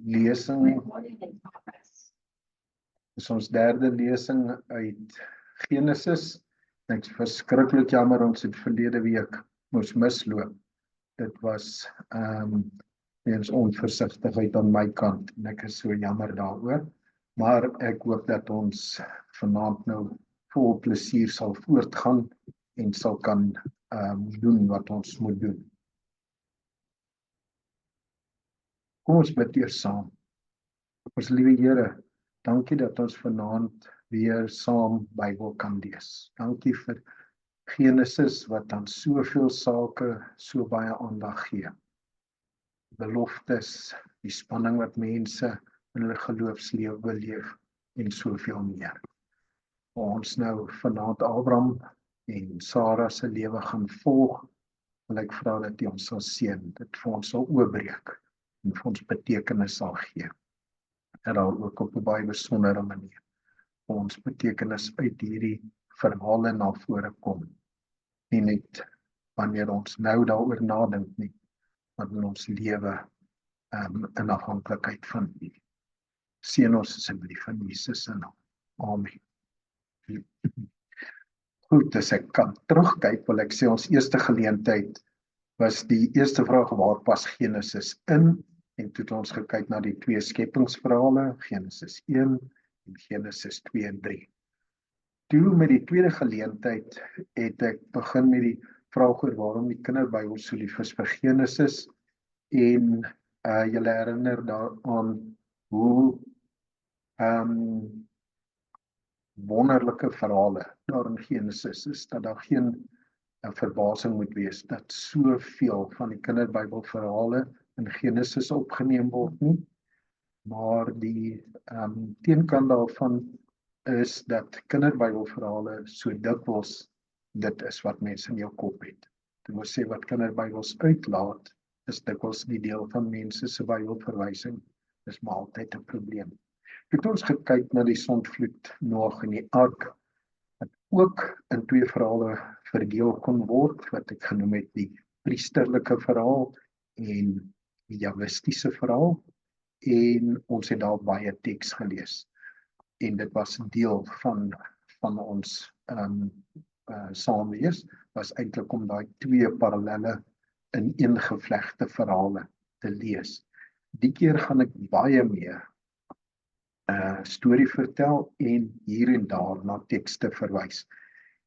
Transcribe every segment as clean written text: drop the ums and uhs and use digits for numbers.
lesing is ons derde lesing uit Genesis. Ek is verskriklik jammer ons het verlede week moes misloop. Dit was weens onversigtigheid aan my kant en ek is so jammer daaroor. Maar ek hoop dat ons vanaand nou vol plesier sal voortgaan en sal kan doen wat ons moet doen. Kom ons bid eers saam. Ons liewe Here, dankie dat ons vanaand weer saam Bybel kan lees. Dankie vir Genesis wat aan soveel sake so baie aandag gee. Beloftes, die spanning wat mense in hulle geloofslewe beleef en soveel meer. Ons nou vanaand Abraham en Sarah se lewe gaan volg, wil ek vra dat U ons sal seën, dit vir ons sal oopbreek en vir ons betekenis sal gee. En daar ook op 'n baie besondere manier vir ons betekenis uit hierdie verhale na vore kom. Nie net wanneer ons nou daaroor nadink nie, maar in ons lewe in afhanklikheid van U. Seën ons asseblief in Jesus se naam. Amen. Goed, as ek kan terugkyk, wil ek sê ons eerste geleentheid was die eerste vraag, waar pas Genesis in? En toe het ons gekyk na die twee skepingsverhale, Genesis 1 en Genesis 2 en 3. Toe met die tweede geleentheid het ek begin met die vraag oor waarom die kinderbybel so lief is vir Genesis en julle herinner daaraan hoe wonderlike verhale daar in Genesis is, dat daar geen verbasing moet wees dat soveel van die kinderbybelverhale in Genesis opgeneem word nie, maar die teenkant daarvan is dat kinderbybelverhale so dikwels dit is wat mense in jou kop het. Dit wil sê wat kinderbybels uitlaat, is dikwels die deel van mense se Bybelverwysing, is maar altyd 'n probleem. Het ons gekyk na die sondvloed, Noag en die ark, wat ook in twee verhale verdeel kon word, wat ek genoem het die priesterlike verhaal en die Jawistiese verhaal, en ons het daar baie teks gelees. En dit was deel van ons saamlees, was eintlik om daai twee parallelle ineengevlegte verhale te lees. Die keer gaan ek baie meer storie vertel en hier en daar na tekste verwys.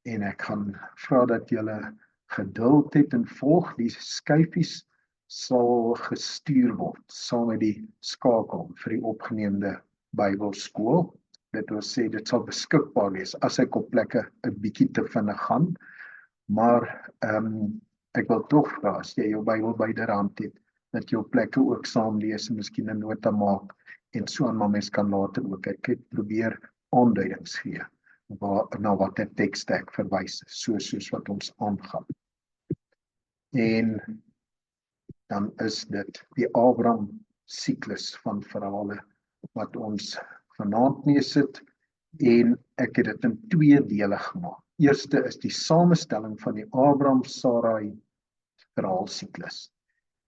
En ek gaan vra dat julle geduld het en volg, die skyfies sal gestuur word saam met die skakel vir die opgeneemde Bybelskool. Dit wil sê dit sal beskikbaar wees as ek op plekke 'n bietjie te vinnig gaan, maar ek wil tog vra as jy jou Bybel byderhand het, dat jy op plekke ook saam lees en miskien 'n nota maak en so aan, maar mens kan later ook. Ek het probeer aanduidings gee na watter tekste ek verwys, soos wat ons aangaan. En dan is dit die Abraham siklus van verhale wat ons vanaand mee sit, en ek het dit in twee dele gemaak. Eerste is die samestelling van die Abraham-Sarai verhaalsiklus.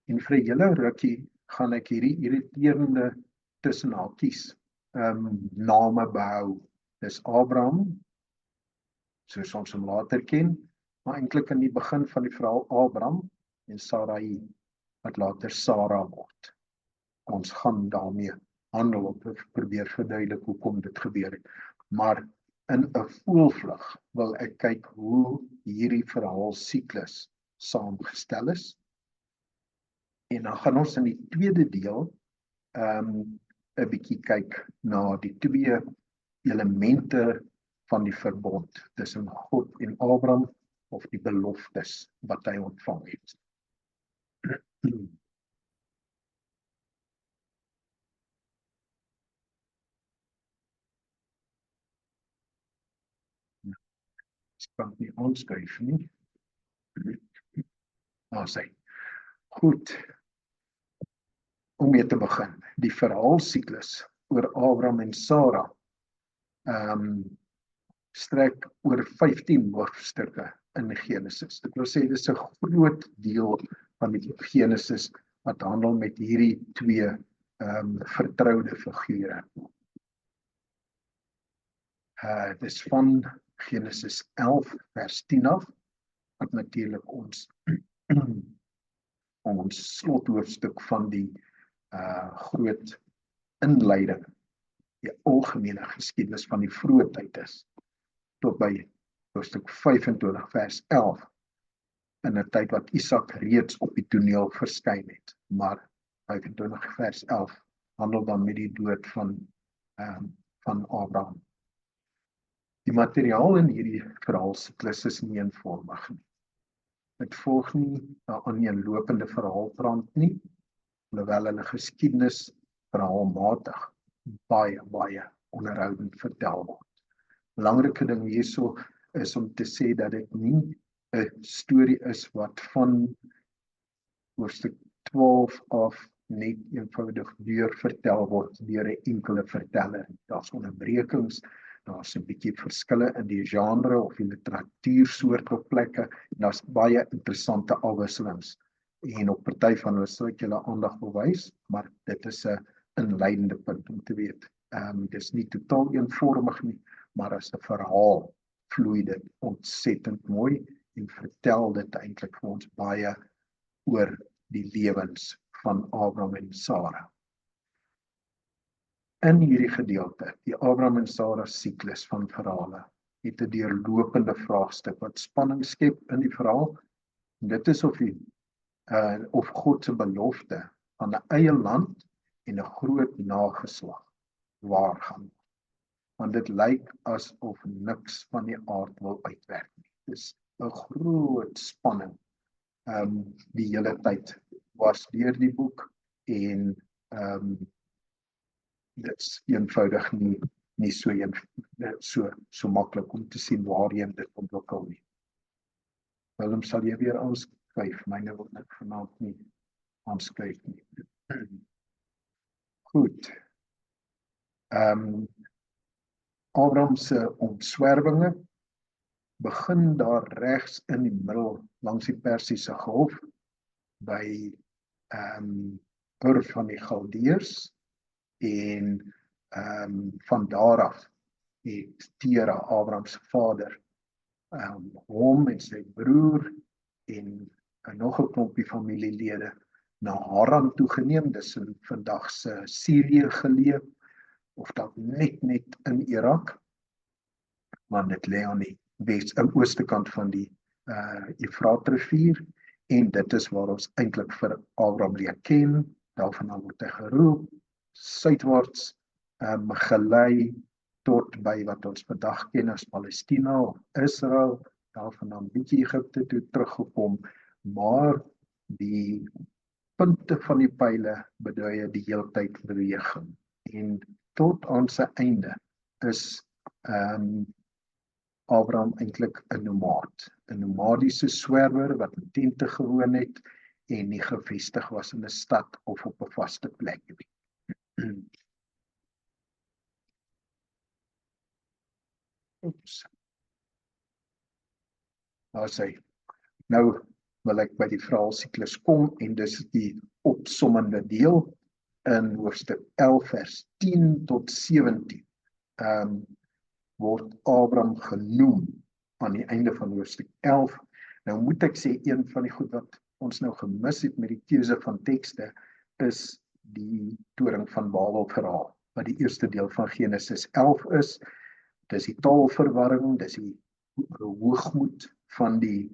En vir 'n hele rukkie gaan ek hierdie irriterende tussen hakies name behou. Dis Abraham, soos ons hom later ken, maar eintlik in die begin van die verhaal Abraham en Sarai, wat later Sarah word. Ons gaan daarmee handel op probeer verduidelik hoekom dit gebeur het. Maar in 'n voelvlug wil ek kyk hoe hierdie verhaalsiklus saamgestel is. En dan gaan ons in die tweede deel 'n bietjie kyk na die twee elemente van die verbond tussen God en Abraham, of die beloftes wat hy ontvang het. Ek kan nie aanskuif nie. Sê. Goed. Om mee te begin, die verhaalsiklus oor Abraham en Sarah strek oor 15 hoofstukke in Genesis. Dit wil sê, dit is 'n groot deel van die Genesis wat handel met hierdie twee vertroude figure. Dis van Genesis 11 vers 10 af, wat natuurlik ons slothoofstuk van die groot inleiding, die algemene geskiedenis van die vroeë tyd is, tot by hoofstuk 25 vers 11, in 'n tyd wat Isak reeds op die toneel verskyn het, maar 25 vers 11 handel dan met die dood van Abraham. Die materiaal in hierdie verhaalsiklus is nie eenvormig nie. Dit volg nie 'n aaneenlopende verhaaltrant nie, alhoewel hulle geskiedenis verhaalmatig baie onderhoudend vertel word. Belangrike ding hierso is om te sê dat dit nie 'n storie is wat van hoofstuk 12 af net eenvoudig deur vertel word deur 'n enkele verteller. Daar's onderbrekings, daar's 'n bietjie verskille in die genre of die literatuursoort op plekke, en daar's baie interessante afwisselings. En op party van hulle sal ek julle aandag bewys, maar dit is 'n inleidende punt om te weet. Dis nie totaal eenvormig nie, maar as 'n verhaal vloei dit ontsettend mooi en vertel dit eintlik vir ons baie oor die lewens van Abraham en Sara. In hierdie gedeelte, die Abraham en Sara siklus van verhale, het 'n deurlopende vraagstuk wat spanning skep in die verhaal. En dit is of God se belofte aan 'n eie land en 'n groot nageslag waar gaan. Want dit lyk asof niks van die aard wil uitwerk nie. Dis 'n groot spanning die hele tyd was deur die boek, en dit's eenvoudig nie so maklik om te sien waarheen dit ontwikkel nie. Willem, sal jy weer aanskryf? Myne wil ek vanaand nie aanskryf nie. Goed. Abraham se omswerwinge begin daar regs in die middel langs die Persiese Golf by Ur van die Galdeërs, en van daar af het Tera, Abraham se vader, hom en sy broer en nog 'n klompie familielede na Haran toegeneem. Dis in vandag se Sirië geleë, of dalk net in Irak, maar dit lê aan die ooste kant van die Efraatrivier, en dit is waar ons eintlik vir Abraham leer ken. Daarvan word hy geroep, suidwaarts gelei tot by wat ons vandag ken as Palestina of Israel, daarvan bietjie Egipte toe teruggekom, maar die punte van die pile bedui die heeltyd beweging, en tot aan sy einde is Abraham eintlik 'n nomadiese swerwer wat in tente gewoon het en nie gevestig was in 'n stad of op 'n vaste plek nie. Oeps. Nou sê, nou wil ek by die verhaalsiklus kom, en dis die opsommende deel in hoofstuk 11 vers 10 tot 17. Word Abraham genoem aan die einde van hoofstuk 11. Nou moet ek sê, een van die goed wat ons nou gemis het met die keuse van tekste is die Toring van Babel verhaal, wat die eerste deel van Genesis 11 is. Dis die taalverwarring, dis die hoogmoed van die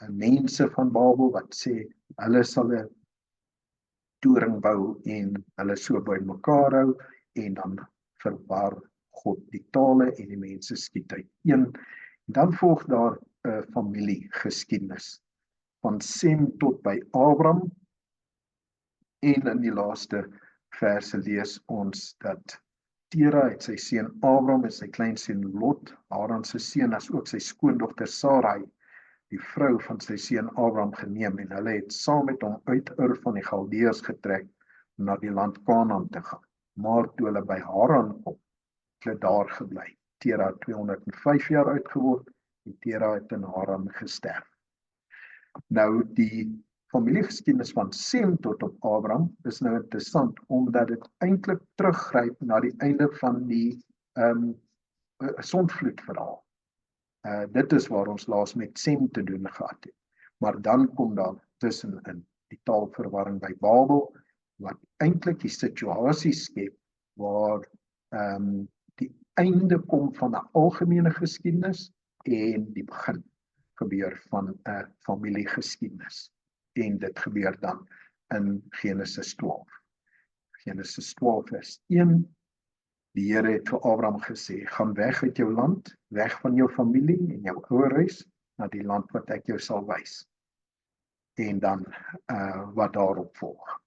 mense van Babel wat sê hulle sal 'n toring bou en hulle so by mekaar hou, en dan verwar God die tale en die mense skiet uiteen. Dan volg daar 'n familiegeskiedenis van Sem tot by Abraham, en in die laaste verse lees ons dat Tera het sy seun Abraham en sy kleinseun Lot, Haran se seun, as ook sy skoondogter Sarai, die vrou van sy seun Abraham, geneem, en hulle het saam met hom uit Ur van die Galdeërs getrek om na die land Kanaan te gaan. Maar toe hulle by Haran kom, het hulle daar gebly. Tera het 205 jaar oud geword en Tera het in Haran gesterf. Nou die familiegeskiedenis van Sem tot op Abraham is nou interessant, omdat dit eintlik teruggryp na die einde van die sondvloedverhaal. Dit is waar ons laas met Sem te doen gehad het. Maar dan kom daar tussenin die taalverwarring by Babel, wat eintlik die situasie skep waar die einde kom van 'n algemene geskiedenis en die begin gebeur van 'n familiegeskiedenis. En dit gebeur dan in Genesis 12. Genesis 12 vers 1. Die Here het vir Abraham gesê, gaan weg uit jou land, weg van jou familie en jou ouerhuis, na die land wat ek jou sal wys. En dan wat daarop volg.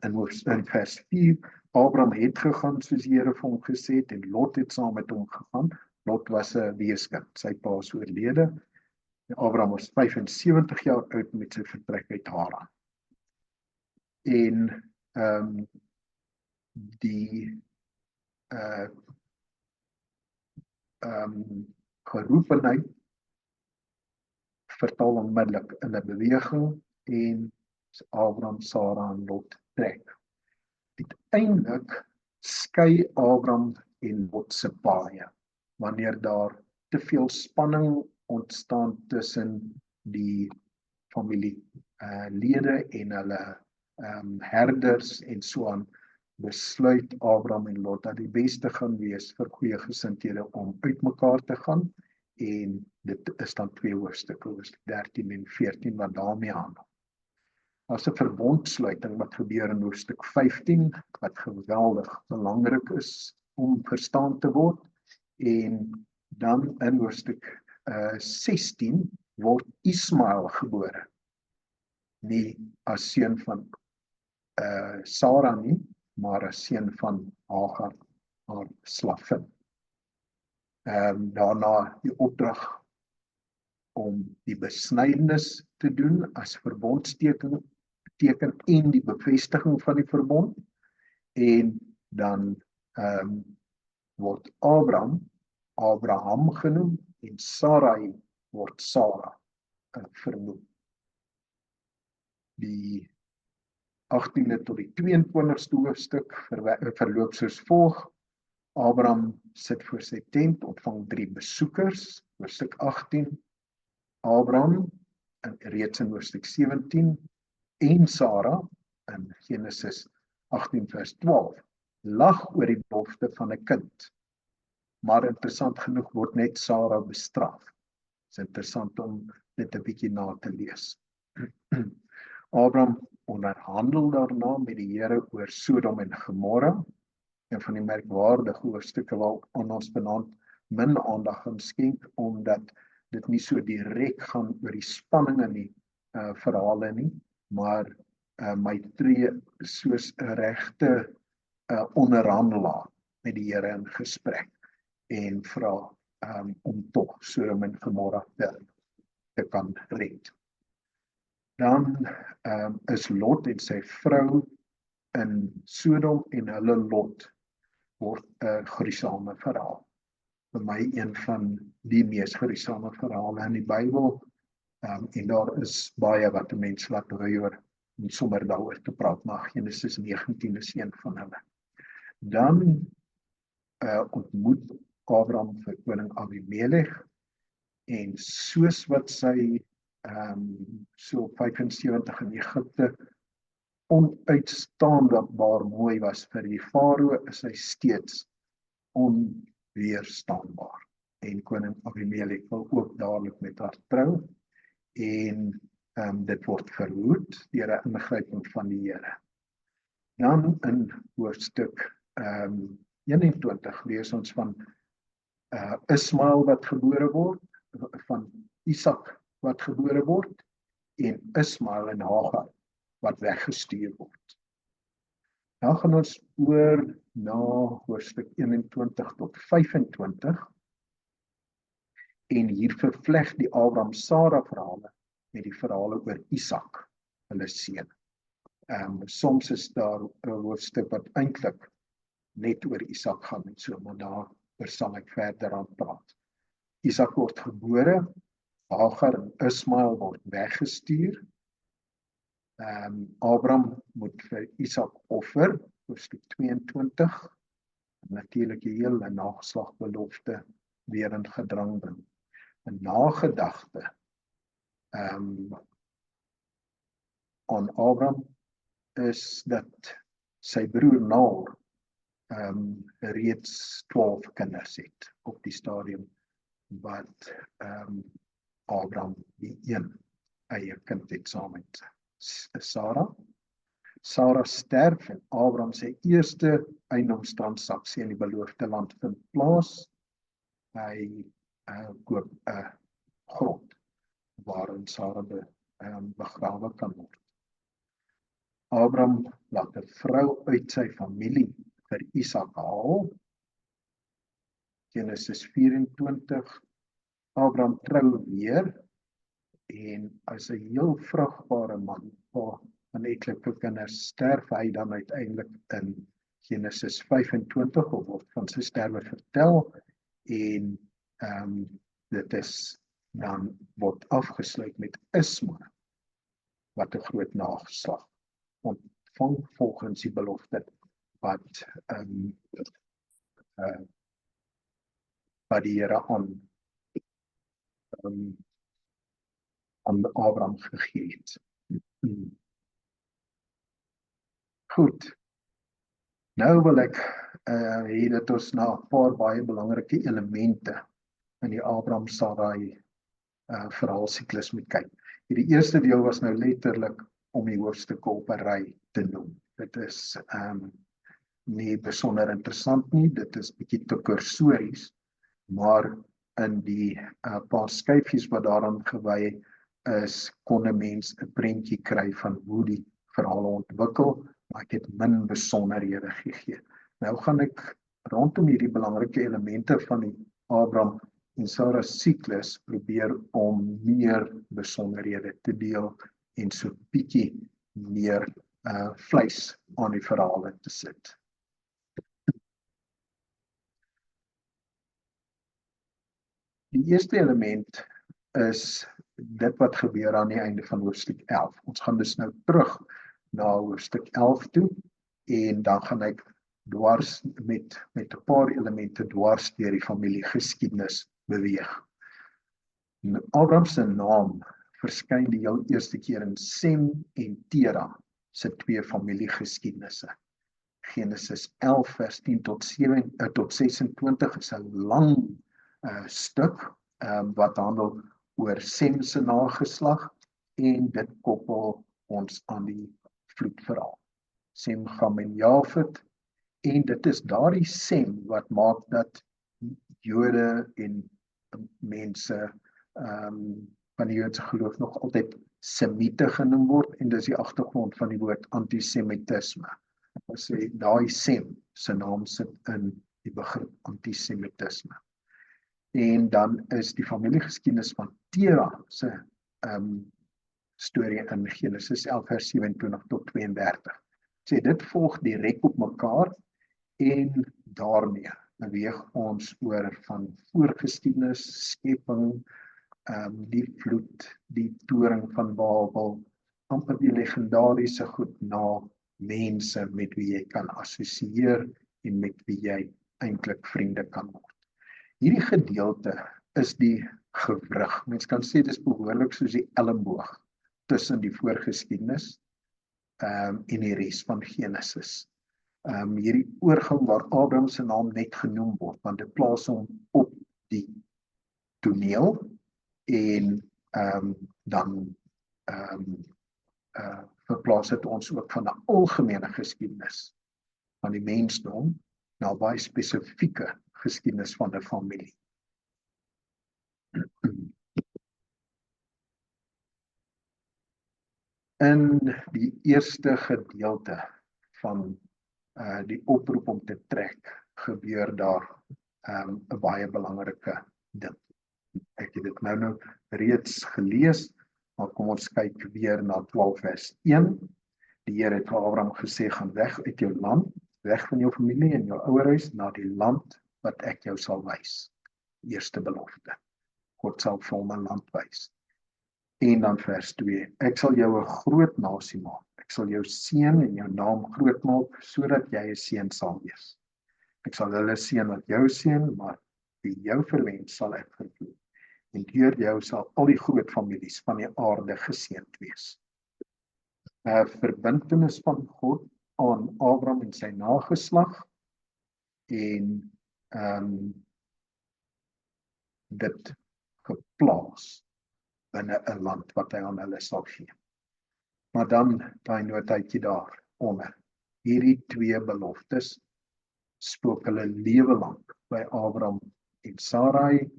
In vers 4, Abraham het gegaan soos die Here vir hom gesê het, en Lot het saam met hom gegaan. Lot was 'n weeskind, sy pa is oorlede. Abraham was 75 jaar oud met sy vertrek uit Haran. En die geroepenheid vertaal onmiddellik in 'n beweging en Abraham, Sara en Lot trek. Uiteindelik skei Abraham en Lot se paaie, wanneer daar te veel spanning ontstaan tussen die familielede en hulle herders en so aan, besluit Abraham en Lot dat die beste gaan wees vir goeie gesindhede om uit mekaar te gaan, en dit is dan 2 hoofstukke, hoofstuk 13 en 14 wat daarmee handel. Daar's 'n verbondsluiting wat gebeur in hoofstuk 15, wat geweldig belangrik is om verstaan te word, en dan in hoofstuk 16 word Ismael gebore, nie as seun van Sara nie, maar as seun van Hagar, haar slavin. Daarna die opdrag om die besnydenis te doen as verbondsteken en die bevestiging van die verbond, en dan word Abraham genoem en Sarai word Sara vernoem. Die 18de tot die 22ste hoofstuk verloop soos volg. Abraham sit voor sy tent, ontvang 3 besoekers, hoofstuk 18. Abraham, reeds in hoofstuk 17, en Sara, in Genesis 18 vers 12, lag oor die belofte van 'n kind. Maar interessant genoeg word net Sara bestraf. Dit is interessant om dit 'n bietjie na te lees. Abraham onderhandel daarna met die Here oor Sodom en Gomorra, een van die merkwaardige hoofstukke waaraan ons vanaand min aandag gaan skenk, omdat dit nie so direk gaan oor die spanning in die verhale nie, maar my tree soos 'n regte onderhandelaar met die Here in gesprek en vra om tog Sodom en Gomorra te kan red. Dan is Lot en sy vrou in Sodom, en hulle lot word 'n gruisame verhaal. Vir my een van die mees gruisame verhale in die Bybel, en daar is baie wat 'n mens laat ry oor om sommer daaroor te praat, maar Genesis 19 is een van hulle. Dan ontmoet Abraham vir koning Abimelech, en soos wat sy so 75 in Egipte onuitstaanbaar mooi was vir die farao, is hy steeds onweerstaanbaar. En koning Abimelech wil ook dadelik met haar trou, en dit word verhoed deur 'n ingryping van die Here. Dan in hoofstuk 21 lees ons van Ismael wat gebore word, van Isak wat gebore word, en Ismael en Hagar wat weggestuur word. Dan gaan ons oor na hoofstuk 21 tot 25, en hier vervleg die Abraham-Sara verhale met die verhale oor Isak, hulle seun. Soms is daar 'n hoofstuk wat eintlik net oor Isak gaan en so, maar daaroor sal ek verder aan praat. Isak word gebore, Hagar en Ismael word weggestuur, Abraham moet vir Isak offer, hoofstuk 22, natuurlik die hele nageslagbelofte weer in gedrang bring. 'n nagedagte aan Abraham is dat sy broer Nahor reeds 12 kinders het op die stadium wat Abraham die een eie kind het saam met Sarah. Sarah sterf en Abraham sy eerste eiendomstransaksie in die beloofde land vind plaas. Hy koop 'n grond waarin Sarah begrawe kan word. Abraham laat 'n vrou uit sy familie vir Isak haal. Genesis 24. Abraham trou weer en as 'n heel vrugbare man, van etlike kinders, sterf hy dan uiteindelik in Genesis 25 of word van sy sterwe vertel en dit is dan word afgesluit met Ismael wat 'n groot nageslag ontvang volgens die belofte wat die Here aan Abraham gegee het. Goed. Nou wil ek hê dat ons na 'n paar baie belangrike elemente in die Abraham-Sarai verhaalsiklus moet kyk. Die eerste deel was nou letterlik om die hoofstukke op 'n ry te noem. Dit is nie besonder interessant nie, dit is bietjie te kursories, maar in die paar skyfies wat daaraan gewy is, kon 'n mens 'n prentjie kry van hoe die verhale ontwikkel, maar ek het min besonderhede gegee. Nou gaan ek rondom hierdie belangrike elemente van die Abraham en Sarah siklus probeer om meer besonderhede te deel en so bietjie meer vleis aan die verhale te sit. Die eerste element is dit wat gebeur aan die einde van hoofstuk 11. Ons gaan dus nou terug na hoofstuk 11 toe en dan gaan ek dwars met 'n paar elemente dwars deur die familiegeskiedenis beweeg. Abraham se naam verskyn die heel eerste keer in Sem en Tera se 2 familiegeskiedenisse. Genesis 11 vers 10 tot 26 is 'n lang stuk wat handel oor Sem se nageslag en dit koppel ons aan die vloedverhaal. Sem, Cham en Jafet, en dit is daardie Sem wat maak dat Jode en mense van die Joodse geloof nog altyd Semite genoem word en dis die agtergrond van die woord antisemitisme. Ons sê daai Sem se naam sit in die begrip antisemitisme. En dan is die familiegeskiedenis van Tera se storie in Genesis 11 vers 27 tot 32. Sê dit volg direk op mekaar en daarmee beweeg ons oor van voorgeskiedenis, skepping, die vloed, die toring van Babel, amper die legendariese goed na mense met wie jy kan assosieer en met wie jy eintlik vriende kan word. Hierdie gedeelte is die gewrig. Mens kan sê dis behoorlik soos die elmboog tussen die voorgeskiedenis en die res van Genesis. Hierdie oorgang waar Abraham se naam net genoem word, want dit plaas hom op die toneel en dan verplaas dit ons ook van 'n algemene geskiedenis van die mensdom na baie spesifieke geskiedenis van 'n familie. In die eerste gedeelte van die oproep om te trek, gebeur daar 'n baie belangrike ding. Ek het dit nou reeds gelees, maar kom ons kyk weer na 12 vers 1. Die Here het vir Abraham gesê, gaan weg uit jou land, weg van jou familie en jou ouerhuis na die land wat ek jou sal wys. Eerste belofte. God sal vir hom 'n land wys. En dan vers 2, ek sal jou 'n groot nasie maak. Ek sal jou seën en jou naam groot maak, sodat jy 'n seën sal wees. Ek sal hulle seën wat jou seën, maar wie jou verwens sal ek vervloek. En deur jou sal al die groot families van die aarde geseënd wees. 'n Verbintenis van God aan Abraham en sy nageslag en dit geplaas binne 'n land wat hy aan hulle sal gee. Maar dan daai notaatjie daar onder. Hierdie twee beloftes spook hulle lewe lank by Abraham en Sarai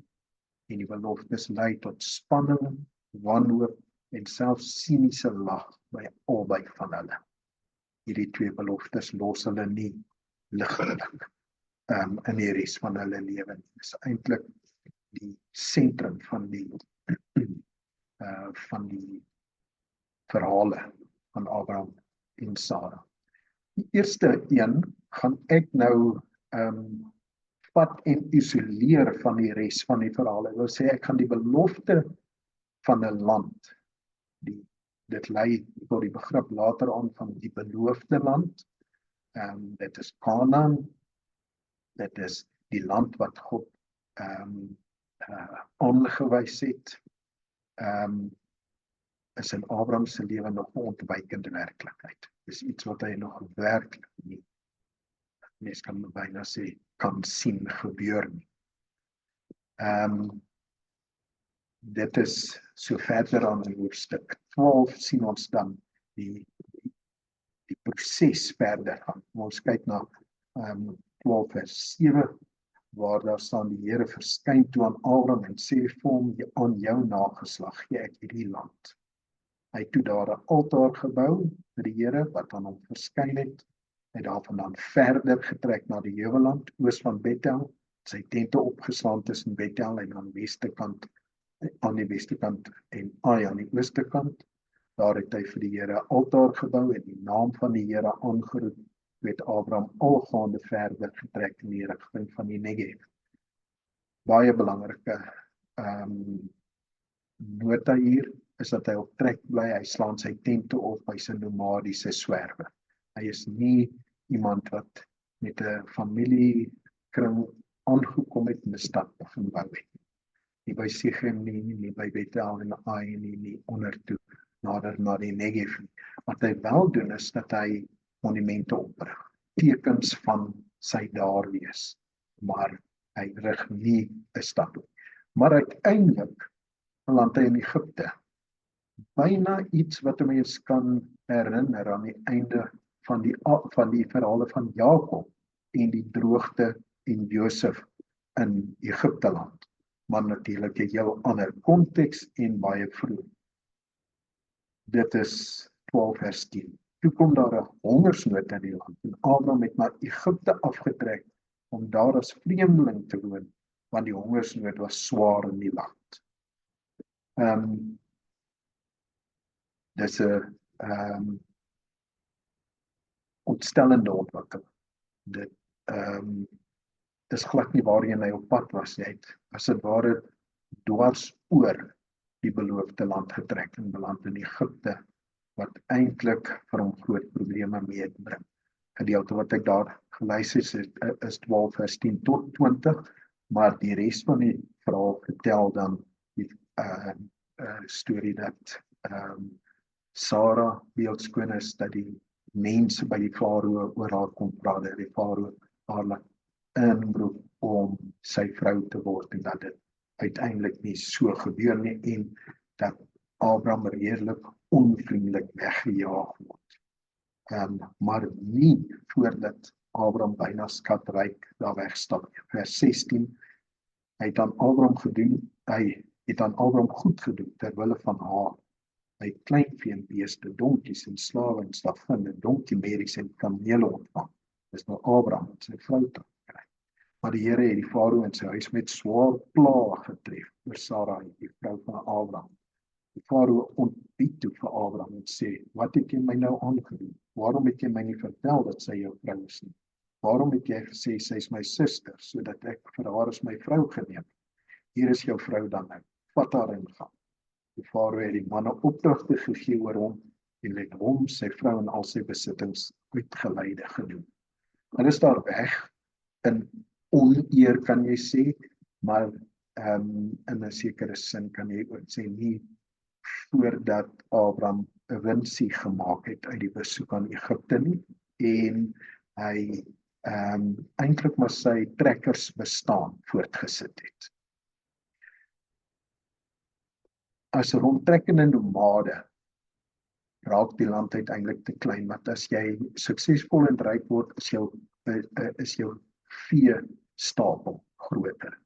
en die beloftes lei tot spanning, wanhoop en selfs siniese lag by albei van hulle. Hierdie twee beloftes los hulle nie ligtelik in die res van hulle lewe. Dit is eintlik die sentrum van die verhale van Abraham en Sara. Die eerste een gaan ek nou vat en isoleer van die res van die verhale. Ek wil sê ek gaan die belofte van 'n land, dit lei tot die begrip later aan van die beloofde land. Dit is Kanaan, dit is die land wat God aangewys het, is in Abraham se lewe nog 'n ontwykende werklikheid. Dis iets wat hy nog werklik nie, mens kan byna sê, kan sien gebeur nie. Dit is so verder aan in hoofstuk 12 sien ons dan die proses verder gaan. Ons kyk na 12 vers 7, waar daar staan die Here verskyn toe aan Abraham en sê vir hom, aan jou nageslag gee ek hierdie land. Hy het toe daar 'n altaar gebou vir die Here wat aan hom verskyn het. Hy het daarvandaan verder getrek na die Heuweland, oos van Bethel, sy tente opgeslaan tussen Bethel en aan die weste kant en Ai aan die ooste kant. Daar het hy vir die Here altaar gebou en die naam van die Here aangeroep, met Abraham algaande verder getrek in die rigting van die Negev. Baie belangrike nota hier is dat hy op trek bly, hy slaan sy tente op, hy's 'n nomadiese swerwer. Hy is nie iemand wat met 'n familiekring aangekom het in 'n stad begin bou het. Nie by Sichem nie by Bethel en Ai nie ondertoe nader na die Negev. Wat hy wel doen is dat hy monumente oprig, tekens van sy daar wees, maar hy rig nie 'n stad op. Maar uiteindelik land hy in Egipte. Byna iets wat 'n mens kan herinner aan die einde van die verhale van Jakob en die droogte en Josef in Egipteland, maar natuurlik 'n heel ander konteks en baie vroeg. Dit is 12 vers 10. Toe kom daar 'n hongersnood in die land en Abraham het na Egipte afgetrek om daar as vreemdeling te woon, want die hongersnood was swaar in die land. Dis 'n ontstellende ontwikkeling. Dit is glad nie waarheen hy op pad was. Hy het as dit ware dwars oor die beloofde land getrek en beland in Egipte, wat eintlik vir hom groot probleme meebring. Gedeelte wat ek daar gelees het is 12 vers 10 tot 20, maar die res van die verhaal vertel dan die storie dat Sara beeldskoon is, dat die mense by die farao oor haar kom praat, dat die farao haar laat inroep om sy vrou te word en dat dit uiteindelik nie so gebeur nie en dat Abraham redelik onvriendelik weggejaag word. Maar nie voordat Abraham byna skatryk daar wegstap. Vers 16, hy het aan Abraham goed gedoen terwille van haar. Hy het kleinvee en beeste, donkies en slawe en slavin en donkiemerries en kamele ontvang. Dis nou Abraham en sy vrou te kry. Maar die Here het die farao en sy huis met swaar plaag getref oor Sarai, die vrou van Abraham. Die farao ontbied toe vir Abraham en sê, wat het jy my nou aangedoen? Waarom het jy my nie vertel dat sy jou vrou is nie? Waarom het jy gesê, sy is my suster, sodat ek vir haar as my vrou geneem? Hier is jou vrou dan nou, vat haar en gaan. Die Farao het die manne opdragte gegee oor hom en het hom, sy vrou en al sy besittings uitgeleide genoem. Hulle is daar weg in oneer kan jy sê, maar in 'n sekere sin kan jy ook sê nie voordat Abraham 'n winsie gemaak het uit die besoek aan Egipte nie en hy eintlik maar sy trekkers bestaan voortgesit het. As rondtrekkende nomade raak die land uiteindelik te klein, want as jy suksesvol en ryk word, is jou veestapel groter.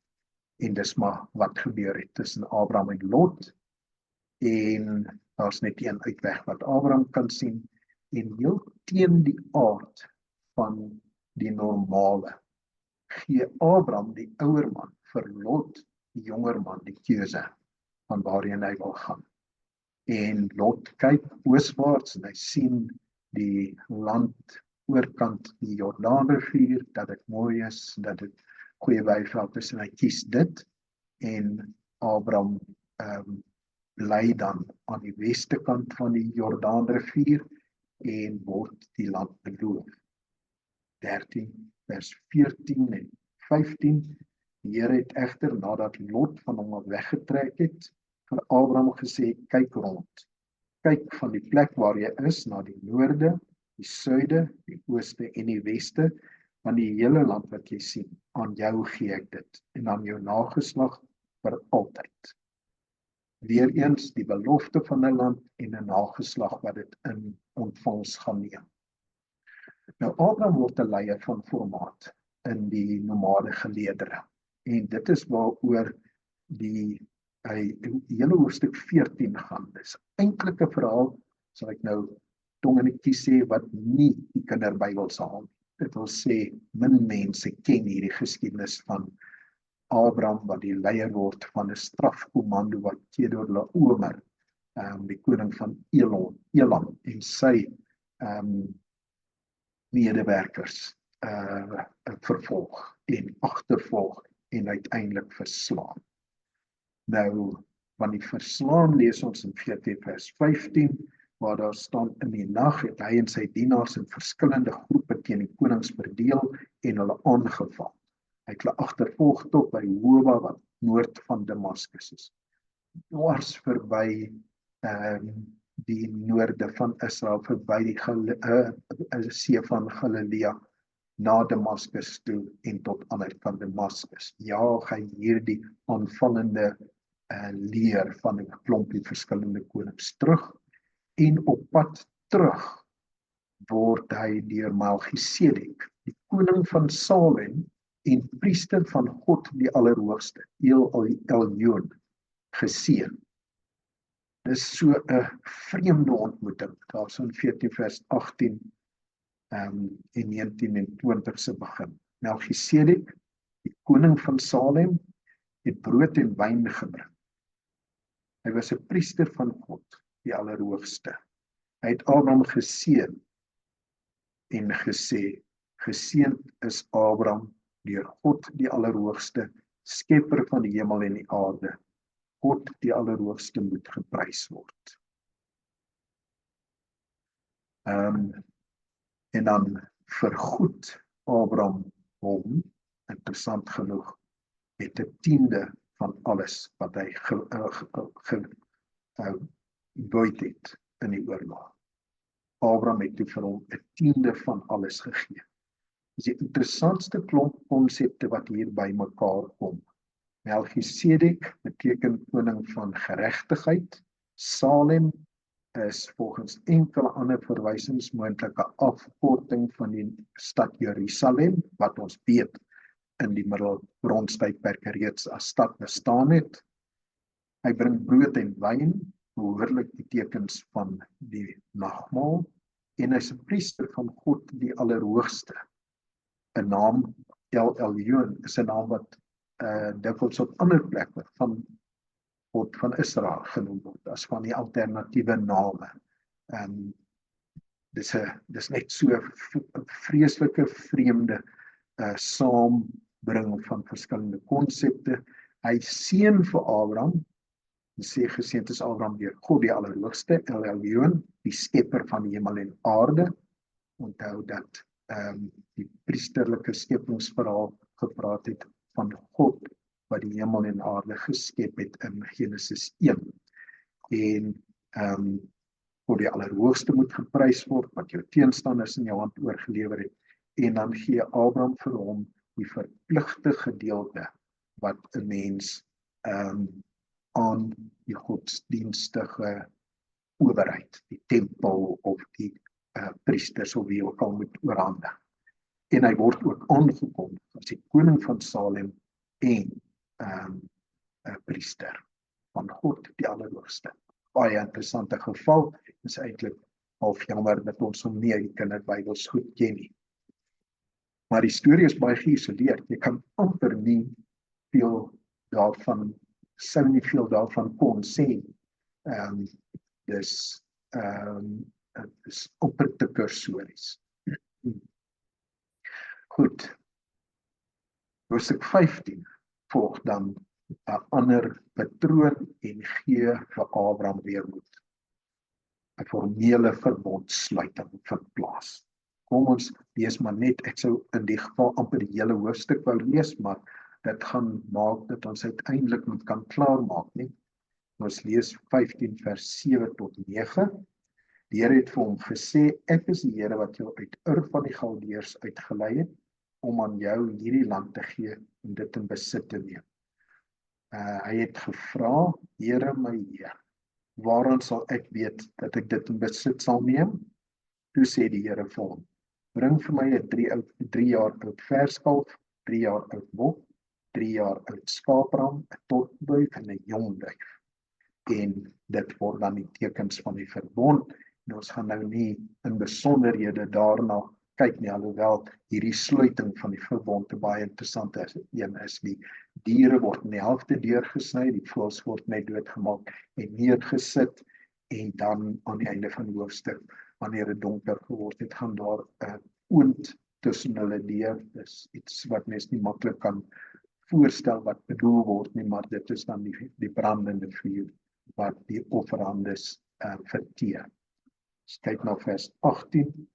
En dis maar wat gebeur het tussen Abraham en Lot, en daar's net een uitweg wat Abraham kan sien, en heel teen die aard van die normale, gee Abraham, die ouer man, vir Lot, die jonger man, die keuse van waarheen hy wil gaan. En Lot kyk ooswaarts en hy sien die land oorkant die Jordaanrivier, dat dit mooi is, dat dit goeie weiveld is, en hy kies dit, en Abraham bly dan aan die weste kant van die Jordaanrivier en word die land beloof. 13 vers 14 en 15. Die Here het egter nadat Lot van hom weggetrek het, vir Abraham gesê, kyk rond. Kyk van die plek waar jy is na die noorde, die suide, die ooste en die weste, van die hele land wat jy sien, aan jou gee ek dit, en aan jou nageslag vir altyd. Weereens die belofte van 'n land en 'n nageslag wat dit in ontvangs gaan neem. Nou Abraham word 'n leier van formaat in die nomade geleedere, en dit is waaroor die hele hoofstuk 14 gaan. Dis eintlik 'n verhaal, sal ek nou tong in die kies sê, wat nie die kinderbybel sal haal. Dit wil sê, min mense ken hierdie geskiedenis van Abraham, wat die leier word van 'n strafkommando wat Kedorlaomer, die koning van Elam en sy medewerkers vervolg en agtervolg en uiteindelik verslaan. Nou, van die verslaan lees ons in 14 vers 15, waar daar staan, in die nag het hy en sy dienaars in verskillende groepe teen die konings verdeel en hulle aangeval. Hy het hulle agtervolg tot by Hoba, wat noord van Damaskus is. Dwars verby die noorde van Israel, verby die see van Galilea, na Damaskus toe en tot aan van Damaskus. Jaag hy hierdie aanvallende leer van 'n klompie verskillende konings terug, en op pad terug word hy deur Melchisedek, die koning van Salem en priester van God die Allerhoogste, El-Elyon, geseën. Dis so 'n vreemde ontmoeting. Daar's in 14 vers 18 en 19 en 20 se begin. Melchisedek, die koning van Salem, het brood en wyn gebring. Hy was 'n priester van God, die Allerhoogste. Hy het Abraham geseën en gesê, geseënd is Abraham deur God die Allerhoogste, skepper van die hemel en die aarde. God die Allerhoogste moet geprys word. En dan vergoed Abraham hom, interessant genoeg, met 'n tiende van alles wat hy gebuit het in die oorlog. Abraham het toe vir hom 'n tiende van alles gegee. Dis die interessantste klomp konsepte wat hier by mekaar kom. Melchisedek beteken koning van geregtigheid. Salem is volgens enkele ander verwysings moontlik 'n afkorting van die stad Jerusalem, wat ons weet in die middelbronstydperk reeds as stad bestaan het. Hy bring brood en wyn, behoorlik die tekens van die nagmaal, en hy's 'n priester van God die Allerhoogste. 'n naam, El-Elyon, is 'n naam wat dikwels op ander plekke van God van Israel genoem word, as van die alternatiewe name. Dis net so 'n vreeslike vreemde saambring van verskillende konsepte. Hy seën vir Abraham En sê geseënd is Abraham deur God die Allerhoogste, El Elyon, die skepper van die hemel en aarde. Onthou dat die priesterlike skepingsverhaal gepraat het van God wat die hemel en aarde geskep het in Genesis 1. En God die Allerhoogste moet geprys word, wat jou teenstanders in jou hand oorgelewer het. En dan gee Abraham vir hom die verpligte gedeelte wat 'n mens aan die godsdienstige owerheid, die tempel of die priesters of wie ook al moet oorhandig. En hy word ook aangekondig as die koning van Salem en 'n priester van God die Allerhoogste. Baie interessante geval, is eintlik half jammer dat ons hom nie uit die kinderbybels goed ken nie. Maar die storie is baie geïsoleerd. Jy kan amper nie veel daarvan, sou nie veel daarvan kon sê. Dis amper te kursories. Goed. Hoofstuk 15 volg dan 'n ander patroon en gee vir Abraham weer moed. 'n Formele verbondsluiting vind plaas. Kom ons lees maar net, ek sou in die geval amper die hele hoofstuk wou lees, maar dit gaan maak dat ons uiteindelik moet kan klaarmaak, nie? Ons lees 15 vers 7 tot 9. Die Here het vir hom gesê, ek is die Here wat jou uit Ur van die Galdeërs uitgelei het, om aan jou hierdie land te gee en dit in besit te neem. Hy het gevra, Here my Heer, waaraan sal ek weet dat ek dit in besit sal neem? Toe sê die Here vir hom, bring vir my 'n 3 jaar oud verskalf, 3 jaar oud bok, 3 jaar oud skaapram, 'n totduif en 'n jong duif. En dit word dan die tekens van die verbond. En ons gaan nou nie in besonderhede daarna kyk nie, alhoewel hierdie sluiting van die verbond 'n baie interessante een is. Die diere word in die helfte deurgesny, die voëls word net doodgemaak en neergesit, en dan aan die einde van die hoofstuk, wanneer dit donker geword het, gaan daar 'n oond tussen hulle deur. Dis iets wat mens nie maklik kan voorstel wat bedoel word nie, maar dit is dan die brandende vuur wat die offerandes verteer. As kyk na vers 18.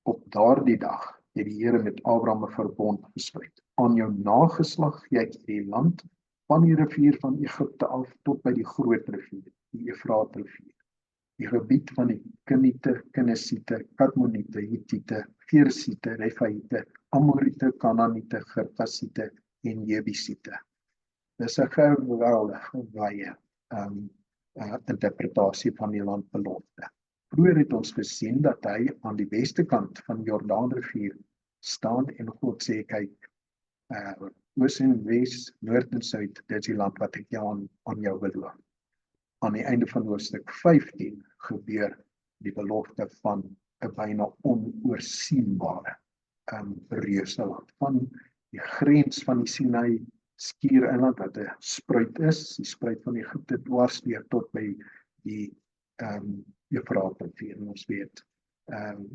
Op daardie dag het die Here met Abraham 'n verbond gesluit. Aan jou nageslag gee ek die land van die rivier van Egipte af tot by die groot rivier, die Efraatrivier. Die gebied van die Keniete, Kenesiete, Kadmoniete, Hittiete, Fersiete, Refaite, Amoriete, Kanaaniete, Girgasiete en Jebusiete. Dis 'n geweldige baie interpretasie van die landbelofte. Vroeger het ons gesien dat hy aan die weste kant van die Jordaanrivier staan en God sê, kyk, oos en wes, noord en suid, dit is die land wat ek jou aan jou beloof. Aan die einde van hoofstuk 15 gebeur die belofte van 'n byna onoorsienbare reuse land. Van die grens van die Sinai skiereiland wat 'n spruit is, die spruit van Egipte dwars deur tot by die Efraatrivier. Ons weet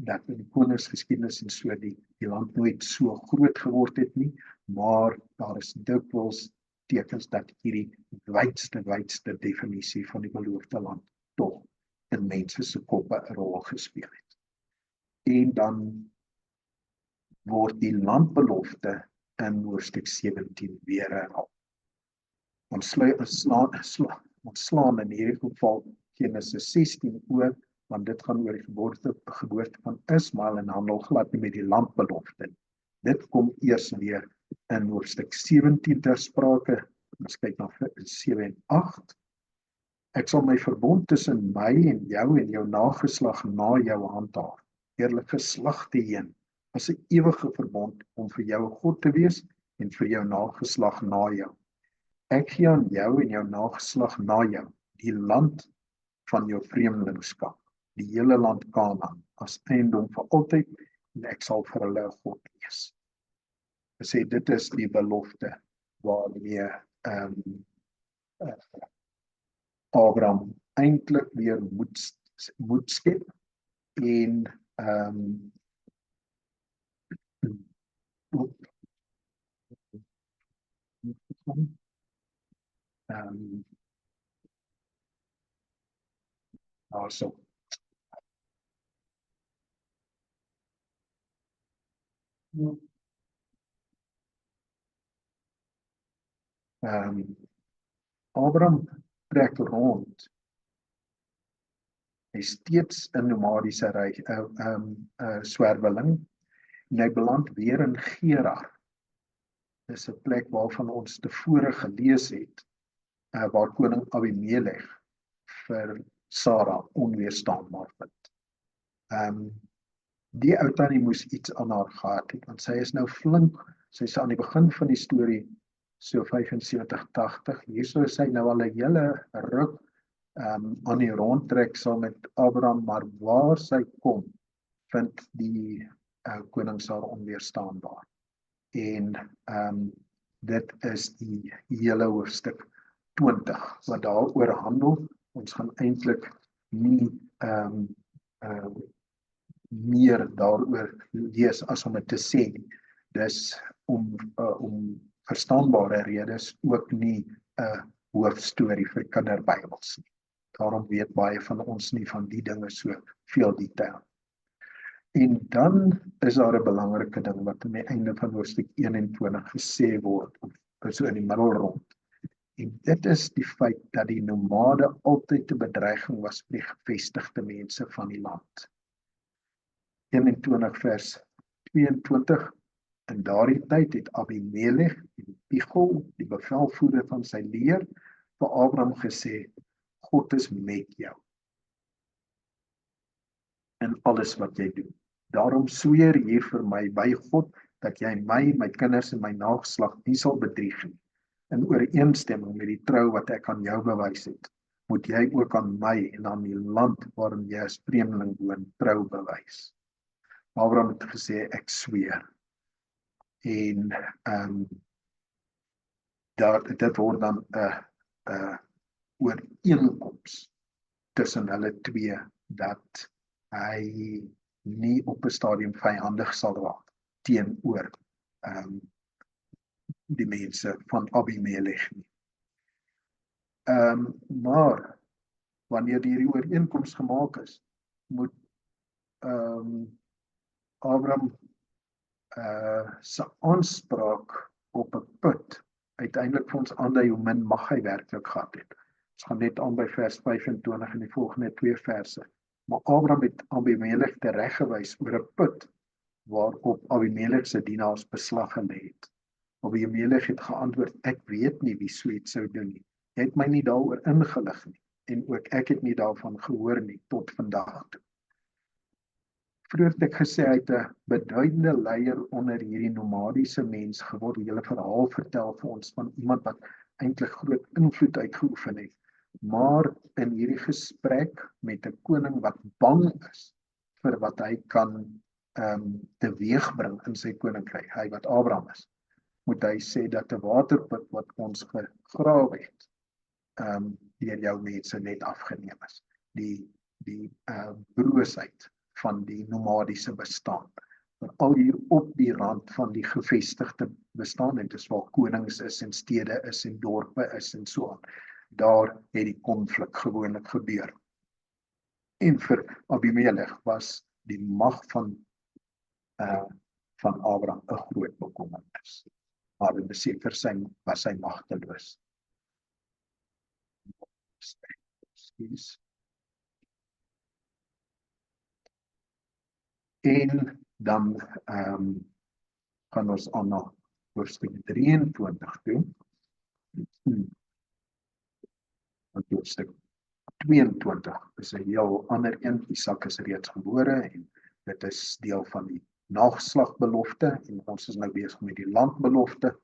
dat in die koningsgeskiedenis en so die land nooit so groot geword het nie, maar daar is dikwels tekens dat hierdie wydste definisie van die beloofde land tog in mense se koppe 'n rol gespeel het. En dan word die landbelofte in hoofstuk 17 weer herhaal. Ons slaan in hierdie geval Genesis 16 oor, want dit gaan oor die geboorte van Ismael en handel glad nie met die landbelofte. Dit kom eers weer in hoofstuk 17 ter sprake. Ons kyk na vers 7 en 8. Ek sal my verbond tussen my en jou nageslag na jou handhaaf, eerlike geslagte heen, as 'n ewige verbond om vir jou 'n God te wees en vir jou nageslag na jou. Ek gee aan jou en jou nageslag na jou die land van jou vreemdelingskap, die hele land Kanaan, as eiendom vir altyd, en ek sal vir hulle 'n God wees. Hy sê dit is die belofte waarmee Abraham eintlik weer moed skep en daarso. Abraham trek rond. Hy is steeds 'n nomadiese swerweling en hy beland weer in Gerar. Dis 'n plek waarvan ons tevore gelees het, waar koning Abimelech vir Sara onweerstaanbaar vind. Die ou tannie moes iets aan haar gehad het, want sy is nou flink, sy is aan die begin van die storie so 75, 80, hierso is sy nou al 'n hele ruk aan die rondtrek saam met Abraham, maar waar sy kom, vind die koning Sara onweerstaanbaar. En dit is die hele hoofstuk 20 wat daaroor handel. Ons gaan eintlik nie meer daaroor lees as om dit te sê. Dis om verstaanbare redes ook nie 'n hoofstorie vir kinderbybels nie. Daarom weet baie van ons nie van die dinge so veel detail. En dan is daar 'n belangrike ding wat aan die einde van hoofstuk 21 gesê word, of so in die middel rond. En dit is die feit dat die nomade altyd 'n bedreiging was vir die gevestigde mense van die land. 21 vers 22, in daardie tyd het Abimelech, die Pichol, die bevelvoerder van sy leer, vir Abraham gesê, God is met jou in alles wat jy doen. Daarom sweer hier vir my by God, dat jy my kinders en my nageslag nie sal bedrieg nie. In ooreenstemming met die trou wat ek aan jou bewys het, moet jy ook aan my en aan die land waarin jy as vreemdeling woon, trou bewys. Abraham het gesê, ek sweer. En dit word dan 'n ooreenkoms tussen hulle twee, dat hy nie op 'n stadium vyandig sal raak teenoor die mense van Abimelech nie. Maar wanneer hierdie ooreenkoms gemaak is, moet Abraham se aanspraak op 'n put uiteindelik vir ons aandui hoe min mag hy werklik gehad het. Ons gaan net aan by vers 25 en die volgende 2 verse. Maar Abraham het Abimelech tereggewys oor 'n put waarop Abimelech se dienaars beslag gelê het. Abimelech het geantwoord, ek weet nie wie so iets sou doen nie. Jy het my nie daaroor ingelig nie, en ook ek het nie daarvan gehoor nie tot vandag toe. Vroeger het ek gesê, hy het 'n beduidende leier onder hierdie nomadiese mens geword, die hele verhaal vertel vir ons van iemand wat eintlik groot invloed uitgeoefen het. Maar in hierdie gesprek met 'n koning wat bang is vir wat hy kan teweegbring in sy koninkryk, hy wat Abraham is, moet hy sê dat 'n waterput wat ons gegrawe het, deur jou mense net afgeneem is. Die broosheid van die nomadiese bestaan. Veral hier op die rand van die gevestigde bestaan, en dis waar konings is en stede is en dorpe is en so aan. Daar het die konflik gewoonlik gebeur. En vir Abimelech was die mag van Abraham 'n groot bekommernis. Maar in beseker was hy magteloos. En dan gaan ons aan na hoofstuk 23 toe. Want hoofstuk 22 is 'n heel ander een. Isak is reeds gebore en dit is deel van die nageslagbelofte en ons is nou besig met die landbelofte.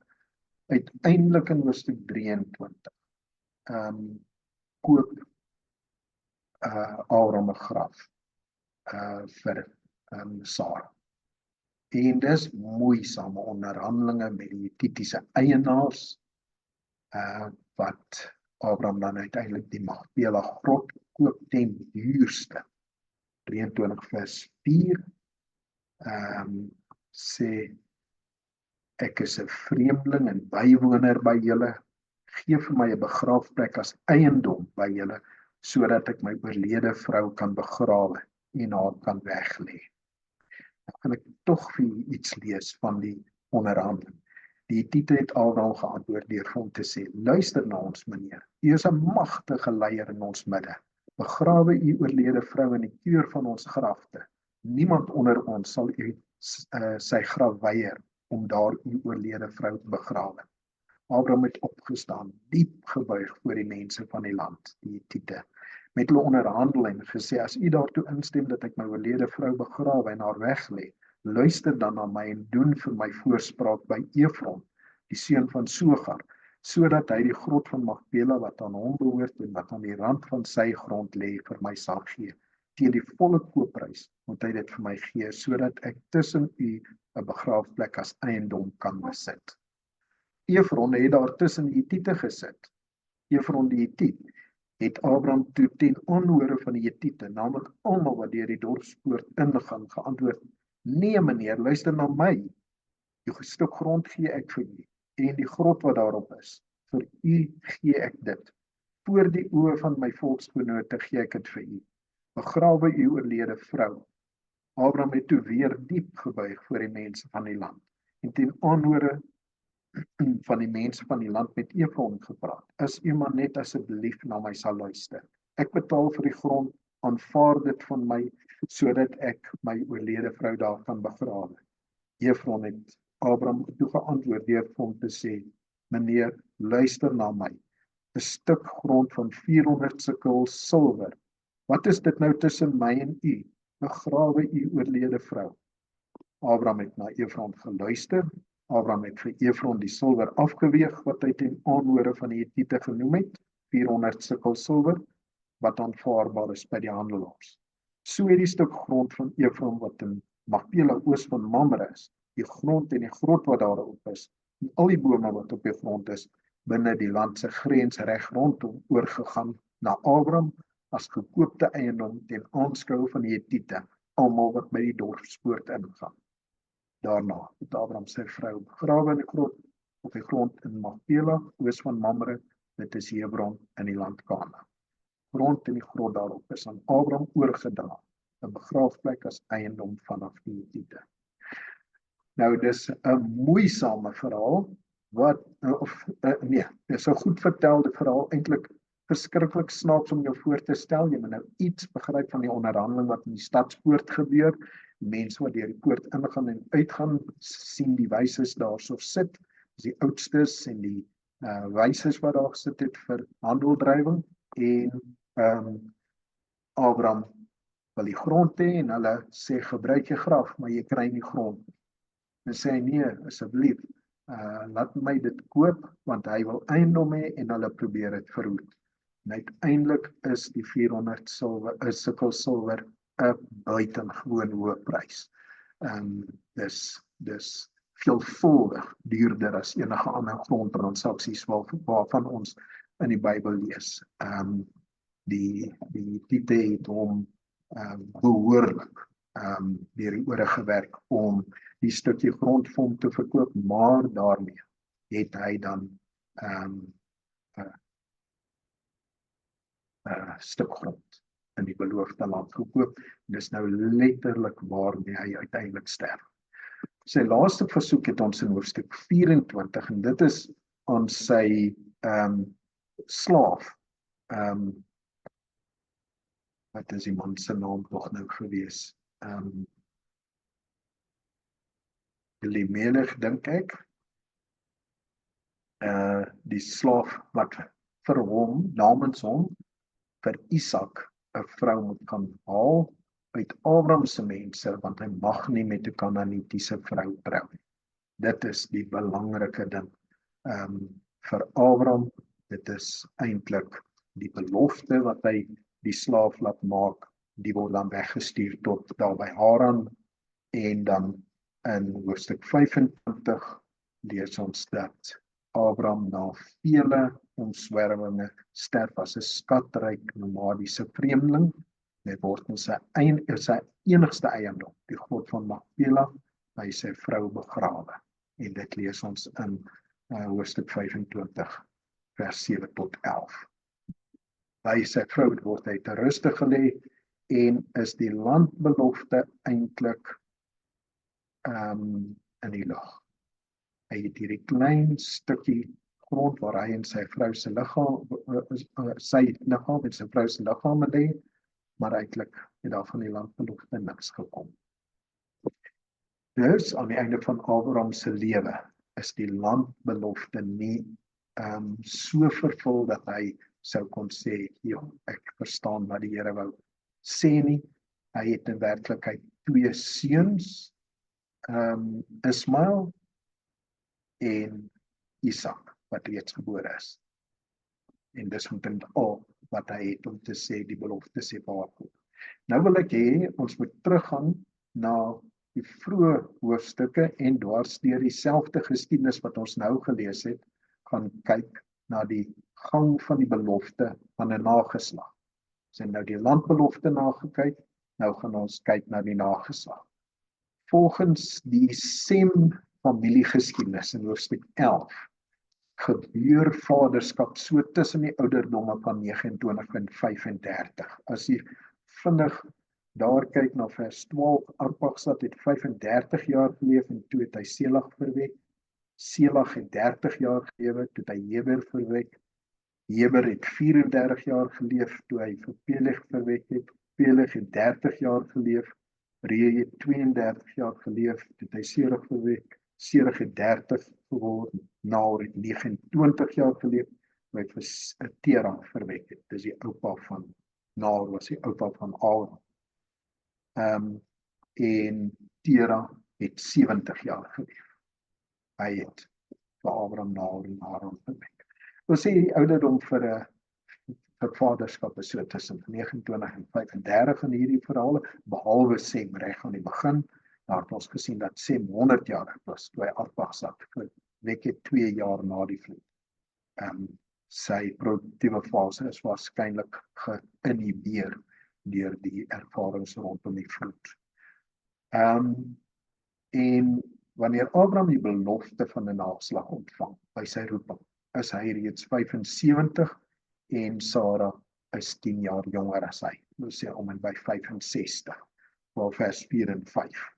Uiteindelik in hoofstuk 23 koop Abraham 'n graf vir Sara. En dis moeisame onderhandelinge met die Hittitiese eienaars, wat Abraham dan uiteindelik die Magpela grot koop ten duurste. 23 vers 4 sê, ek is 'n vreemdeling en bywoner by julle, gee vir my 'n begraafplek as eiendom by julle, sodat ek my oorlede vrou kan begrawe en haar kan weglê. Dan kan ek tog vir julle iets lees van die onderhandeling. Die Hittite het Abraham geantwoord deur vir hom te sê: luister na ons meneer, u is 'n magtige leier in ons midde. Begrawe u oorlede vrou in die keur van ons grafte. Niemand onder ons sal u sy graf weier om daar u oorlede vrou te begrawe. Abraham het opgestaan, diep gebuig voor die mense van die land, die Hittite, met hulle onderhandel en gesê: as u daartoe instem dat ek my oorlede vrou begrawe en haar weglê, luister dan na my en doen vir my voorspraak by Efron, die seun van Sogar, sodat hy die grot van Makpela wat aan hom behoort en wat aan die rand van sy grond lê vir my sal gee. Teen die volle koopprys moet hy dit vir my gee, sodat ek tussen u 'n begraafplek as eiendom kan besit. Efron het daar tussen die Hittite gesit. Efron die Hittit het Abraham toe ten aanhore van die Hittite, naamlik almal wat deur die dorpspoort ingaan, geantwoord: nee meneer, luister na my. Die stuk grond gee ek vir u, en die grot wat daarop is, vir u gee ek dit. Voor die oë van my volksgenote gee ek dit vir u. Begrawe u oorlede vrou. Abraham het toe weer diep gebuig voor die mense van die land, en ten aanhore van die mense van die land met Efron gepraat: as iemand net asseblief na my sal luister. Ek betaal vir die grond, aanvaar dit van my, sodat ek my oorlede vrou daar kan begrawe. Efron het Abraham toe geantwoord deur vir hom te sê: meneer, luister na my. 'n stuk grond van 400 sikkel silwer. Wat is dit nou tussen my en u? Begrawe u oorlede vrou. Abraham het na Efron geluister. Abraham het vir Efron die silwer afgeweeg wat hy ten aanhore van die Hittite genoem het, 400 sikkel silwer, wat aanvaarbaar is by die handelaars. So het die stuk grond van Efron wat in Makpela oos van Mamre is, die grond en die grot wat daarop is, en al die bome wat op die grond is, binne die land se grens reg rondom oorgegaan na Abraham as gekoopte eiendom ten aanskou van die Hittite, almal wat by die dorpspoort ingaan. Daarna het Abraham sy vrou begrawe in die grot op die grond in Makpela, oos van Mamre, dit is Hebron in die land Kanaan. Grond in die grot daarop is aan Abraham oorgedra, 'n begraafplek as eiendom vanaf die Hittite. Nou dis 'n moeisame verhaal wat dis 'n goed vertelde verhaal, eintlik verskriklik snaaks om jou voor te stel. Jy moet nou iets begryp van die onderhandeling wat in die stadspoort gebeur. Mense wat deur die poort ingaan en uitgaan, sien die wyses daarso sit, die oudstes en die wyses wat daar gesit het vir handeldrywing, en Abraham wil die grond hê en hulle sê gebruik jy graf, maar jy kry nie grond. Dan sê hy nee, asseblief, laat my dit koop, want hy wil eiendom hê en hulle probeer dit verhoed. En uiteindelik is die 400 sikkel silwer 'n buitengewoon hoë prys. Dis veelvuldig duurder as enige ander grondtransaksies waarvan ons in die Bybel lees. Die Hittite het hom behoorlik deur die ore gewerk om die stukkie grond vir hom te verkoop, maar daarmee het hy dan 'n stuk grond in die beloofde land gekoop. Dis nou letterlik waarmee hy uiteindelik sterf. Sy laaste versoek het ons in hoofstuk 24 en dit is aan sy slaaf. Wat is die man se naam tog nou gewees? Elimelech, dink ek. Die slaaf wat vir hom, namens hom, vir Isak 'n vrou moet gaan haal uit Abraham se mense, want hy mag nie met 'n Kanaanitiese vrou trou nie. Dit is die belangrike ding vir Abraham. Dit is eintlik die belofte wat hy die slaaf laat maak, die word dan weggestuur tot daar by Haran, en dan in hoofstuk 25 lees ons dat Abraham na vele omswerwinge sterf as 'n skatryk nomadiese vreemdeling. Hy word in sy enigste eiendom, die grot van Makpela, by sy vrou begrawe. En dit lees ons in hoofstuk 25 vers 7 tot 11. by sy vrou, word hy te ruste gelê en is die landbelofte eintlik in die lug. Hy het hierdie klein stukkie grond waar hy en sy vrou se liggaam, sy liggaam en sy vrou se liggaam lê, maar eintlik het daar van die landbelofte niks gekom. Dus aan die einde van Abraham se lewe is die landbelofte nie so vervul dat hy sou kon sê, ja, ek verstaan wat die Here wou sê nie. Hy het in werklikheid 2 seuns, Ismael en Isak, wat reeds gebore is. En dis omtrent al wat hy het om te sê die belofte sê waarvoor. Nou wil ek hê ons moet teruggaan na die vroeë hoofstukke en dwars deur dieselfde geskiedenis wat ons nou gelees het, gaan kyk na die gang van die belofte van 'n nageslag. Ons het nou die landbelofte nagekyk, nou gaan ons kyk na die nageslag. Volgens die Sem familiegeskiedenis in hoofstuk 11 gebeur vaderskap so tussen die ouderdomme van 29 en 35. As jy vinnig daar kyk na vers 12, Arpachsad het 35 jaar geleef en toe het hy Selag verwek. Selag het 30 jaar gelewe toe hy Heber verwek. Heber het 34 jaar geleef toe hy vir Peleg verwek het. Peleg het 30 jaar geleef. Reu het 32 jaar geleef toe hy Serug verwek. Serug het 30 geword. Nahor het 29 jaar geleef toe hy vir Terah verwek het. Dis die oupa van Nahor, was die oupa van Abraham. En Terah het 70 jaar geleef. Hy het vir Abraham, Nahor en Haran verwek. Ons sê die ouderdom vir vaderskap is so tussen 29 en 35 in hierdie verhale, behalwe Sem reg aan die begin. Daar het ons gesien dat Sem 100 jaar was toe hy Arpachsad verwek het 2 jaar na die vloed. Sy produktiewe fase is waarskynlik geïnhibeer deur die ervarings rondom die vloed. En wanneer Abraham die belofte van 'n nageslag ontvang by sy roeping, is hy reeds 75 en Sara is 10 jaar jonger as hy. Ons sê om en by 65, waar vers 4 en 5.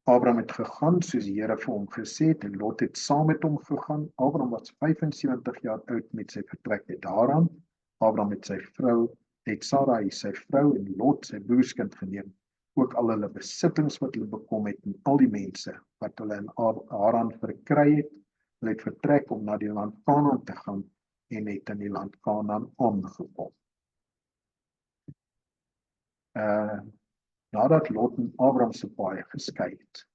Abraham het gegaan soos die Here vir hom gesê het en Lot het saam met hom gegaan. Abraham was 75 jaar oud met sy vertrek uit Haran. Abraham het sy vrou, het Sarai sy vrou en Lot sy broerskind geneem. Ook al hulle besittings wat hulle bekom het en al die mense wat hulle in Haran verkry het. Hulle het vertrek om na die land Kanaan te gaan en het in die land Kanaan aangekom. Nadat Lot en Abraham se paai geskei het,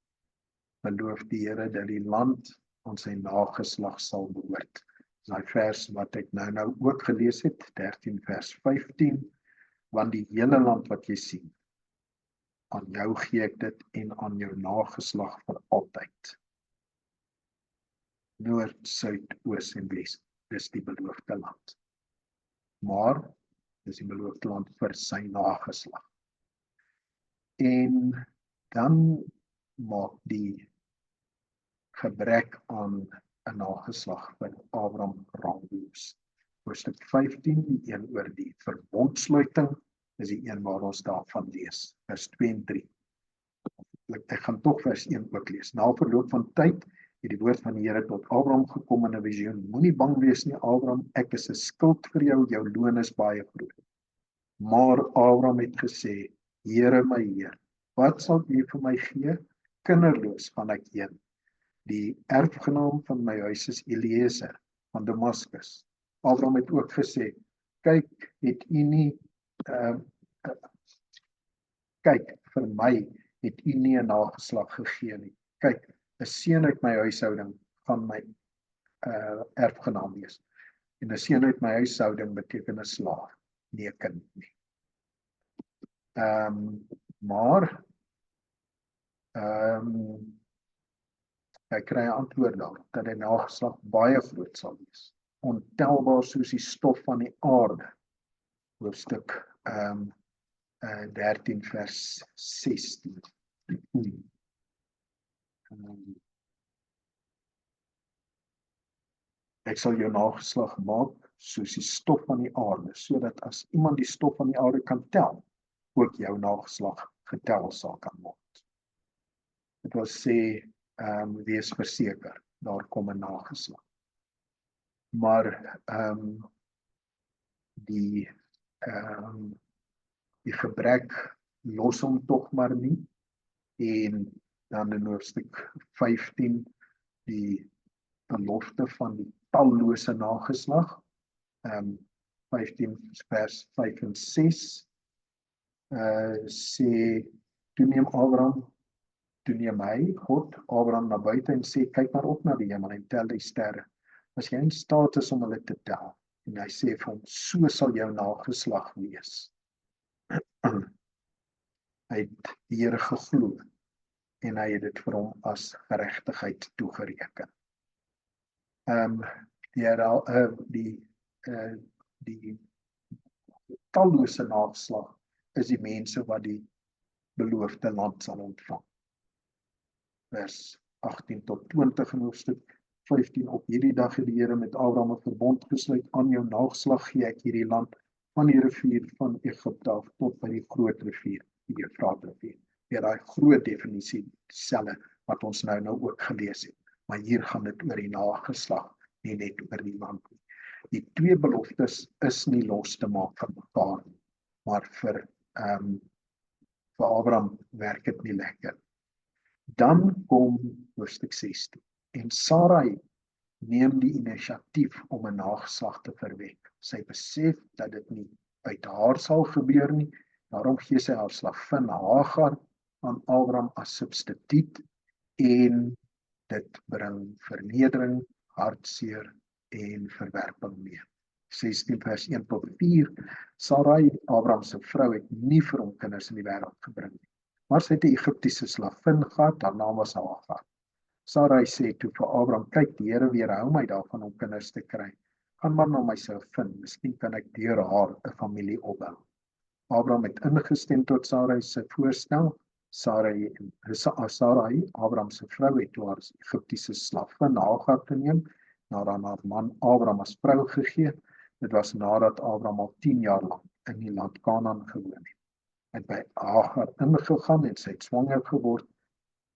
beloof die Here dat die land aan sy nageslag sal behoort. Daai vers wat ek nou ook gelees het, 13 vers 15, want die hele land wat jy sien, aan jou gee ek dit en aan jou nageslag vir altyd. Noord, suid, oos en wes, dis die beloofde land. Maar dis die beloofde land vir sy nageslag. En dan maak die gebrek aan 'n nageslag vir Abraham raamloos. Hoofstuk 15, die een oor die verbondsluiting, is die een waar ons daarvan lees, vers 2 en 3. Ek gaan tog vers 1 ook lees. Na verloop van tyd het die woord van die Here tot Abraham gekom in 'n visioen. Moenie bang wees nie, Abraham, ek is 'n skild vir jou, jou loon is baie groot. Maar Abraham het gesê, Here my Heer, wat sal U vir my gee? Kinderloos gaan ek heen. Die erfgenaam van my huis is Eliezer van Damaskus. Abraham het ook gesê, kyk, het U nie kyk, vir my het U nie 'n nageslag gegee nie. Kyk, 'n seun uit my huishouding gaan my erfgenaam wees. En 'n seun uit my huishouding beteken 'n slaaf, nie 'n kind nie. Maar hy kry 'n antwoord daar, dat die nageslag baie groot sal wees. Ontelbaar soos die stof van die aarde. Hoofstuk 13 vers 16. Ek sal jou nageslag maak soos die stof van die aarde, sodat as iemand die stof van die aarde kan tel, ook jou nageslag getel sal kan word. Dit wil sê, wees verseker, daar kom 'n nageslag. Maar die gebrek los hom tog maar nie, en dan in hoofstuk 15, die belofte van die tallose nageslag, 15 vers 5 en 6, sê, toe neem hy, God, Abraham na buite en sê, kyk maar op na die hemel en tel die sterre, as jy in staat is om hulle te tel, en hy sê vir hom, so sal jou nageslag wees. Hy het die Here geglo, en hy het dit vir hom as geregtigheid toegereken. Die tallose nageslag is die mense wat die beloofde land sal ontvang. Vers 18 tot 20 in hoofstuk 15, op hierdie dag het die Here met Abraham 'n verbond gesluit, aan jou nageslag gee ek hierdie land, van die rivier van Egipte af tot by die groot rivier, die Eufraat-rivier. Ja, daai groot definisie, dieselfde wat ons nou ook gelees het, maar hier gaan dit oor die nageslag, nie net oor die land nie. Die twee beloftes is nie los te maak van mekaar nie, maar vir Abraham werk dit nie lekker. Dan kom hoofstuk 16, en Sarai neem die inisiatief om 'n nageslag te verwek. Sy besef dat dit nie uit haar sal gebeur nie, daarom gee sy haar slavin Hagar aan Abraham as substituut, en dit bring vernedering, hartseer en verwerping mee. 16 vers 1 tot 4, Sarai, Abraham se vrou, het nie vir hom kinders in die wêreld gebring nie, maar sy het 'n Egiptiese slavin gehad, haar naam was Hagar. Sarai sê toe vir Abraham, kyk, die Here weerhou my daarvan om kinders te kry, gaan maar na my slavin, miskien kan ek deur haar 'n familie opbou. Abraham het ingestem tot Sarai se voorstel. Sarai, Abraham se vrou, het toe haar Egiptiese slavin Hagar geneem, nadat haar man Abraham as vrou gegee. Dit was nadat Abraham al 10 jaar lank in die land Kanaan gewoon het. Hy het by Hagar ingegaan en sy het swanger geword.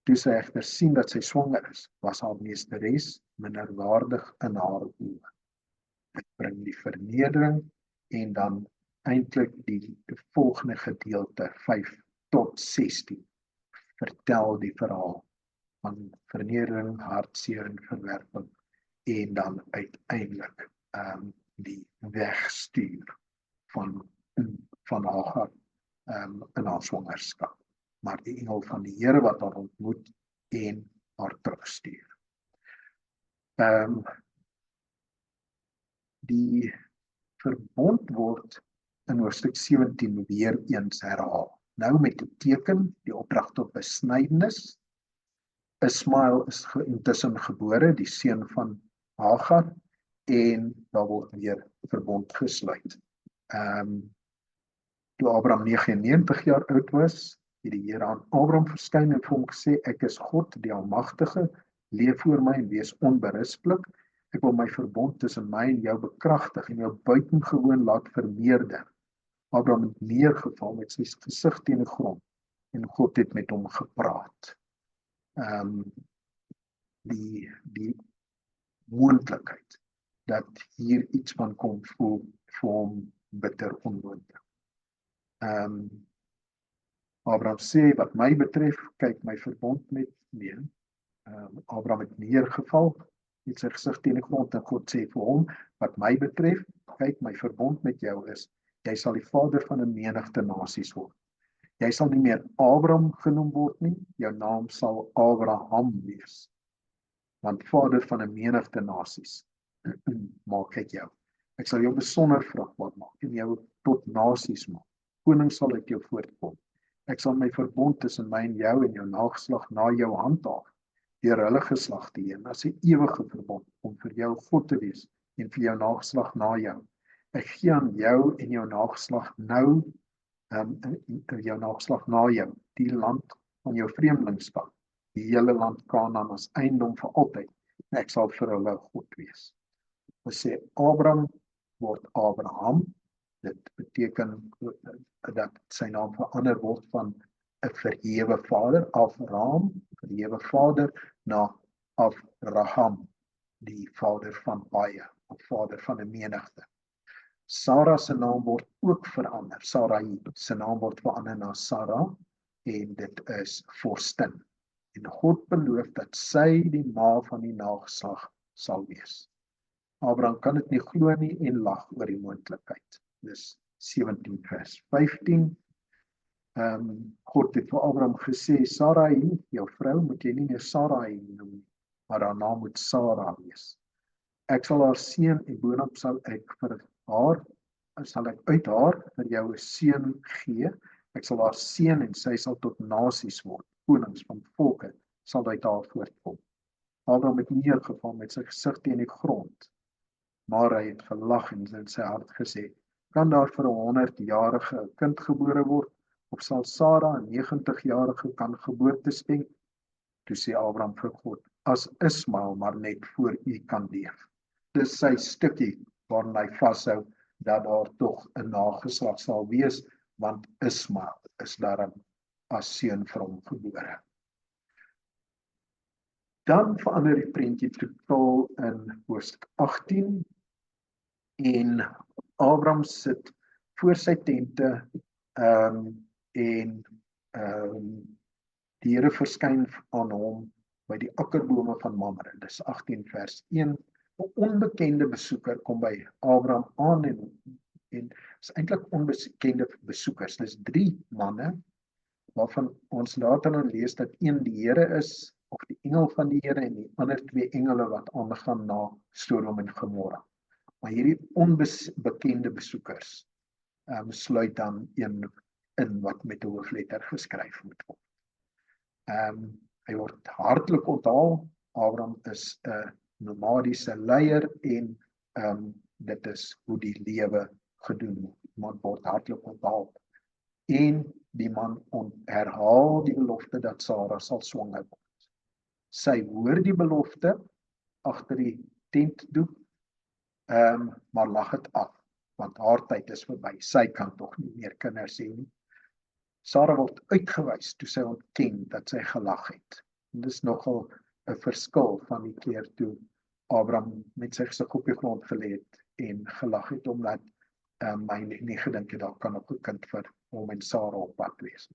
Toe sy egter sien dat sy swanger is, was haar meesteres minderwaardig in haar oë. Dit bring die vernedering, en dan eintlik die volgende gedeelte 5 tot 16 vertel die verhaal van vernedering, hartseer en verwerping, en dan uiteindelik die wegstuur van Hagar in haar swangerskap, maar die engel van die Here wat haar ontmoet en haar terugstuur. Die verbond word in hoofstuk 17 weer eens herhaal. Nou met 'n teken, die opdrag tot besnydenis. Ismael is intussen gebore, die seun van Hagar, en daar word weer verbond gesluit. Toe Abraham 99 jaar oud was, het die Here aan Abraham verskyn en vir hom gesê, ek is God, die Almagtige, leef voor my en wees onberispelik. Ek wil my verbond tussen my en jou bekragtig en jou buitengewoon laat vermeerder. Abraham het neergeval met sy gesig teen die grond en God het met hom gepraat. Die moontlikheid dat hier iets van kom voel vir hom bitter onmoontlik. Abraham sê, wat my betref, kyk my verbond met nee. Abraham het neergeval met sy gesig teen die grond en God sê vir hom, wat my betref, kyk my verbond met jou is, jy sal die vader van 'n menigte nasies word. Jy sal nie meer Abraham genoem word nie, jou naam sal Abraham wees. Want vader van 'n menigte nasies maak ek jou. Ek sal jou besonder vrugbaar maak en jou tot nasies maak. Koning sal uit jou voortkom. Ek sal my verbond tussen my en jou nageslag na jou handhaaf, deur hulle geslagte heen, as 'n ewige verbond om vir jou God te wees en vir jou nageslag na jou. Ek gee aan jou en jou nageslag nou, jou nageslag na jou, die land van jou vreemdelingskap, die hele land Kanaan as eiendom vir altyd. Ek sal vir hulle God wees. Ons sê Abraham word Abraham. Dit beteken dat sy naam verander word van 'n verhewe vader, Abraham, verhewe vader, na Abraham, die vader van baie, of vader van 'n menigte. Sarah se naam word ook verander. Sarai se naam word verander na Sarah, en dit is vorstin. En God beloof dat sy die ma van die nageslag sal wees. Abraham kan dit nie glo nie en lag oor die moontlikheid. Dis 17 vers 15. God het vir Abraham gesê, Sarai, jou vrou, moet jy nie meer Sarai noem nie, maar haar naam moet Sarah wees. Ek sal haar seën en boonop sal ek uit haar vir jou 'n seun gee. Ek sal haar seën en sy sal tot nasies word. Konings van volke sal uit haar voortkom. Abraham het neergeval met sy gesig teen die grond, maar hy het gelag en in sy hart gesê, kan daar vir 'n 100-jarige 'n kind gebore word, of sal Sarah 'n 90-jarige kan geboorte skenk? Toe sê Abraham vir God, as Ismael maar net voor u kan leef. Dis sy stukkie waarin hy vashou dat daar tog 'n nageslag sal wees, want Ismael is daarom as seun vir hom gebore. Dan verander die prentjie totaal in hoofstuk 18 en Abraham sit voor sy tente en die Here verskyn aan hom by die akkerbome van Mamre. Dis 18 vers 1. 'n onbekende besoeker kom by Abraham aan en is eintlik onbekende besoekers. Dis 3 manne waarvan ons later dan lees dat een die Here is, of die engel van die Here, en die ander 2 engele wat aangaan na Sodom en Gomorra. Maar hierdie onbekende besoekers sluit dan een in wat met 'n hoofletter geskryf moet word. Hy word hartlik onthaal. Abraham is 'n nomadiese leier en dit is hoe die lewe gedoen word. Man word hartlik onthaal. En die man herhaal die belofte dat Sarah sal swanger word. Sy hoor die belofte agter die tentdoek, maar lag dit af, want haar tyd is verby. Sy kan tog nie meer kinders hê nie. Sarah word uitgewys toe sy ontken dat sy gelag het. En dis nogal 'n verskil van die keer toe Abraham met sy gesig op die grond gelê het en gelag het omdat hy nie gedink het daar kan 'n kind vir hom en Sarah op pad wees.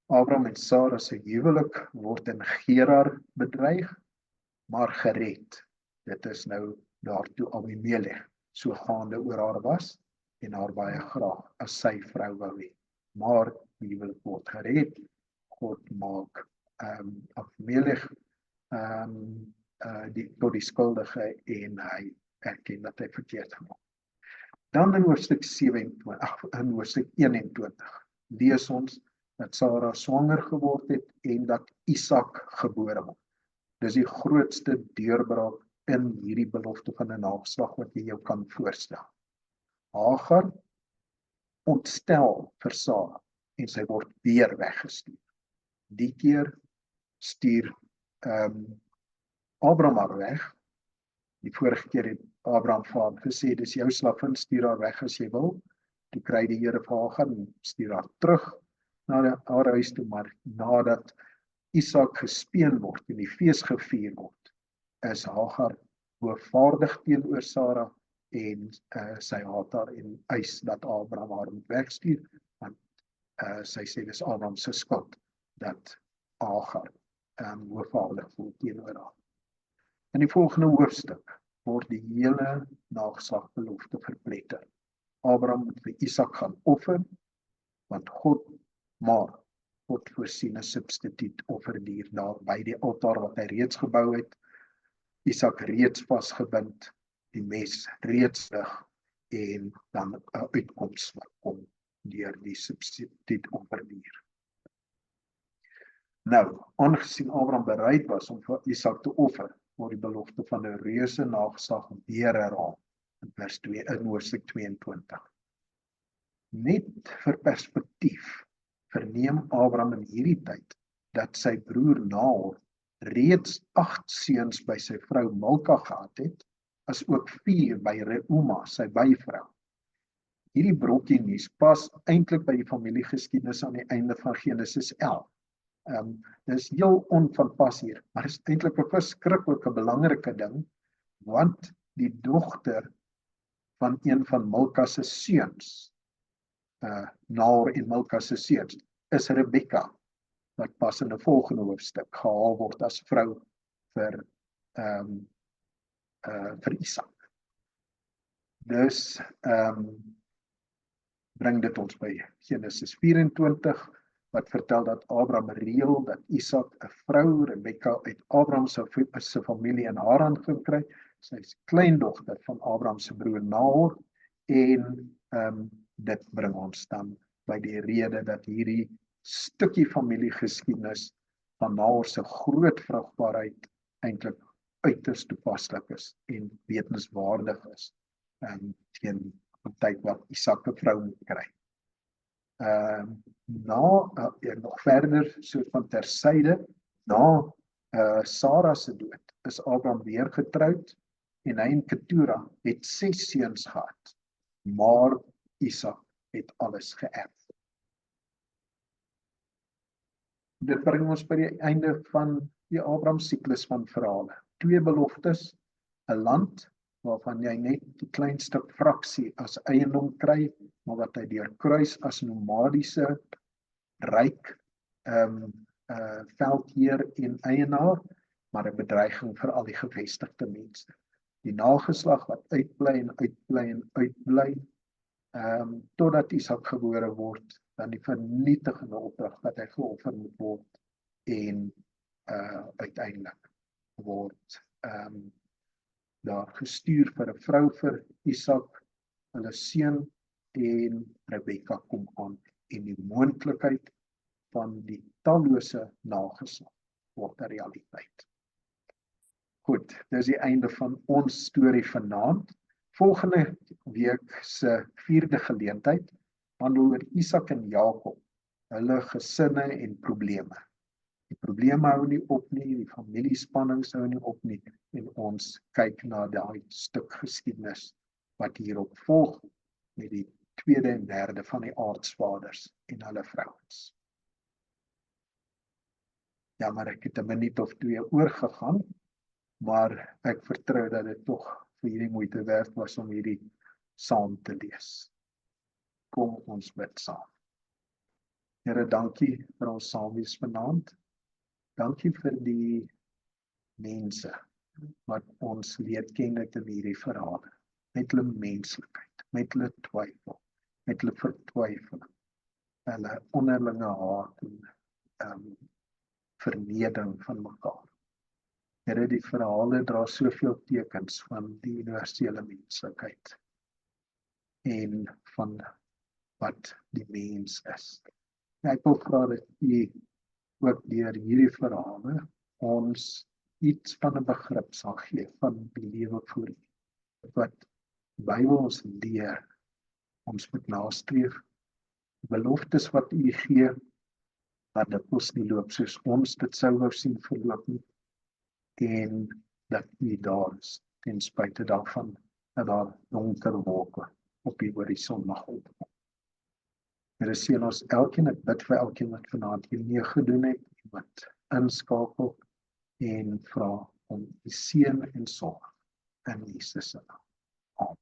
Abraham en Sarah se huwelik word in Gerar bedreig, maar gered. Dit is nou daartoe Abimelech so gaande oor haar was en haar baie graag as sy vrou wou hê. Maar die huwelik word gered. God maak Abimelech tot die skuldige en hy erken dat hy verkeerd gemaak. Dan in hoofstuk 21 lees ons dat Sarah swanger geword het en dat Isak gebore word. Dis die grootste deurbraak in hierdie belofte van 'n nageslag wat jy jou kan voorstel. Hagar ontstel vir Sarah en sy word weer weggestuur. Die keer stuur Abraham haar weg. Die vorige keer het Abraham vir haar gesê, dis jou slavin, stuur haar weg as jy wil. Toe kry die Here vir Hagar en stuur haar terug na haar huis toe, maar nadat Isak gespeen word en die fees gevier word, is Hagar hoogvaardig teenoor Sarah en sy haat haar en eis dat Abraham haar moet wegstuur, want sy sê dis Abraham se skuld dat Hagar hoogvaardig voel teenoor haar. In die volgende hoofstuk word die hele nageslagbelofte verpletter. Abraham moet vir Isak gaan offer, want God voorsien 'n substituut offerdier daar by die altaar wat hy reeds gebou het. Isak reeds vasgebind, die mes reeds lig en dan 'n uitkoms wat kom deur die substituut offerdier. Nou, aangesien Abraham bereid was om vir Isak te offer, word die belofte van 'n reuse nageslag weer herhaal in vers 2 in hoofstuk 22. Net vir perspektief verneem Abraham in hierdie tyd dat sy broer Nahor reeds 8 seuns by sy vrou Milka gehad het, as ook 4 by Reuma, sy byvrou. Hierdie brokkie nuus pas eintlik by die familiegeskiedenis aan die einde van Genesis 11. Dis heel onvanpas hier, maar dit is eintlik 'n verskriklike belangrike ding, want die dogter van een van Milka se seuns, Nahor en Milka se seuns, is Rebekka, wat pas in 'n volgende hoofstuk gehaal word as vrou vir Isak. Dus bring dit ons by Genesis 24, wat vertel dat Abraham reël dat Isak 'n vrou, Rebekka, uit Abraham se familie in Haran gekry. Sy is kleindogter van Abraham se broer Nahor, en dit bring ons dan by die rede dat hierdie stukkie familiegeskiedenis van Nahor se groot vrugbaarheid eintlik uiters toepaslik is en wetenswaardig is teen die tyd wat Isak 'n vrou moet kry. Nog verder, soort van tersyde, na Sara se dood, is Abraham weer getroud, en hy en Ketura het 6 seuns gehad, maar Isak het alles geërf. Dit bring ons by die einde van die Abraham siklus van verhale. 2 beloftes, 'n land waarvan jy net die klein stuk fraksie as eiendom kry, maar wat hy deurkruis as nomadiese, ryk veldheer en eienaar, maar 'n bedreiging vir al die gevestigde mense. Die nageslag wat uitbly en uitbly en uitbly, totdat Isak gebore word, dan die vernietigende opdrag dat hy geoffer moet word, en uiteindelik word daar gestuur vir 'n vrou vir Isak, hulle seun, en Rebekka kom aan, en die moontlikheid van die tallose nageslag word 'n realiteit. Goed, dis die einde van ons storie vanaand. Volgende week se 4de geleentheid handel oor Isak en Jakob, hulle gesinne en probleme. Die probleme hou nie op nie, die familiespannings hou nie op nie, en ons kyk na daai stuk geskiedenis wat hierop volg, met die 2de en 3de van die aardsvaders en hulle vrouens. Ja, maar ek het 'n minuut of 2 oorgegaan, maar ek vertrou dat dit tog vir hierdie moeite werd was om hierdie saam te lees. Kom ons bid saam. Here, dankie vir ons saamwees vanaand. Dankie vir die mense wat ons leer ken uit in hierdie verhale, met hulle menslikheid, met hulle twyfel, met hulle vertwyfeling, hulle onderlinge haat en vernedering van mekaar. Here, die verhale dra soveel tekens van die universele menslikheid en van wat die mens is. Ek wil vra dat U ook deur hierdie verhale ons iets van 'n begrip sal gee van die lewe voor U. Wat die Bybel ons leer, ons moet nastreef, beloftes wat U gee, dat dit nie loop soos ons dit sou wou sien verloop nie, en dat U daar is, ten spyte daarvan dat daar donker wolke op die horison mag opkom. Here, seën ons elkeen, ek bid vir elkeen wat vanaand hier meegedoen het, wat inskakel, en vra om U seën en sorg in Jesus se naam. Amen.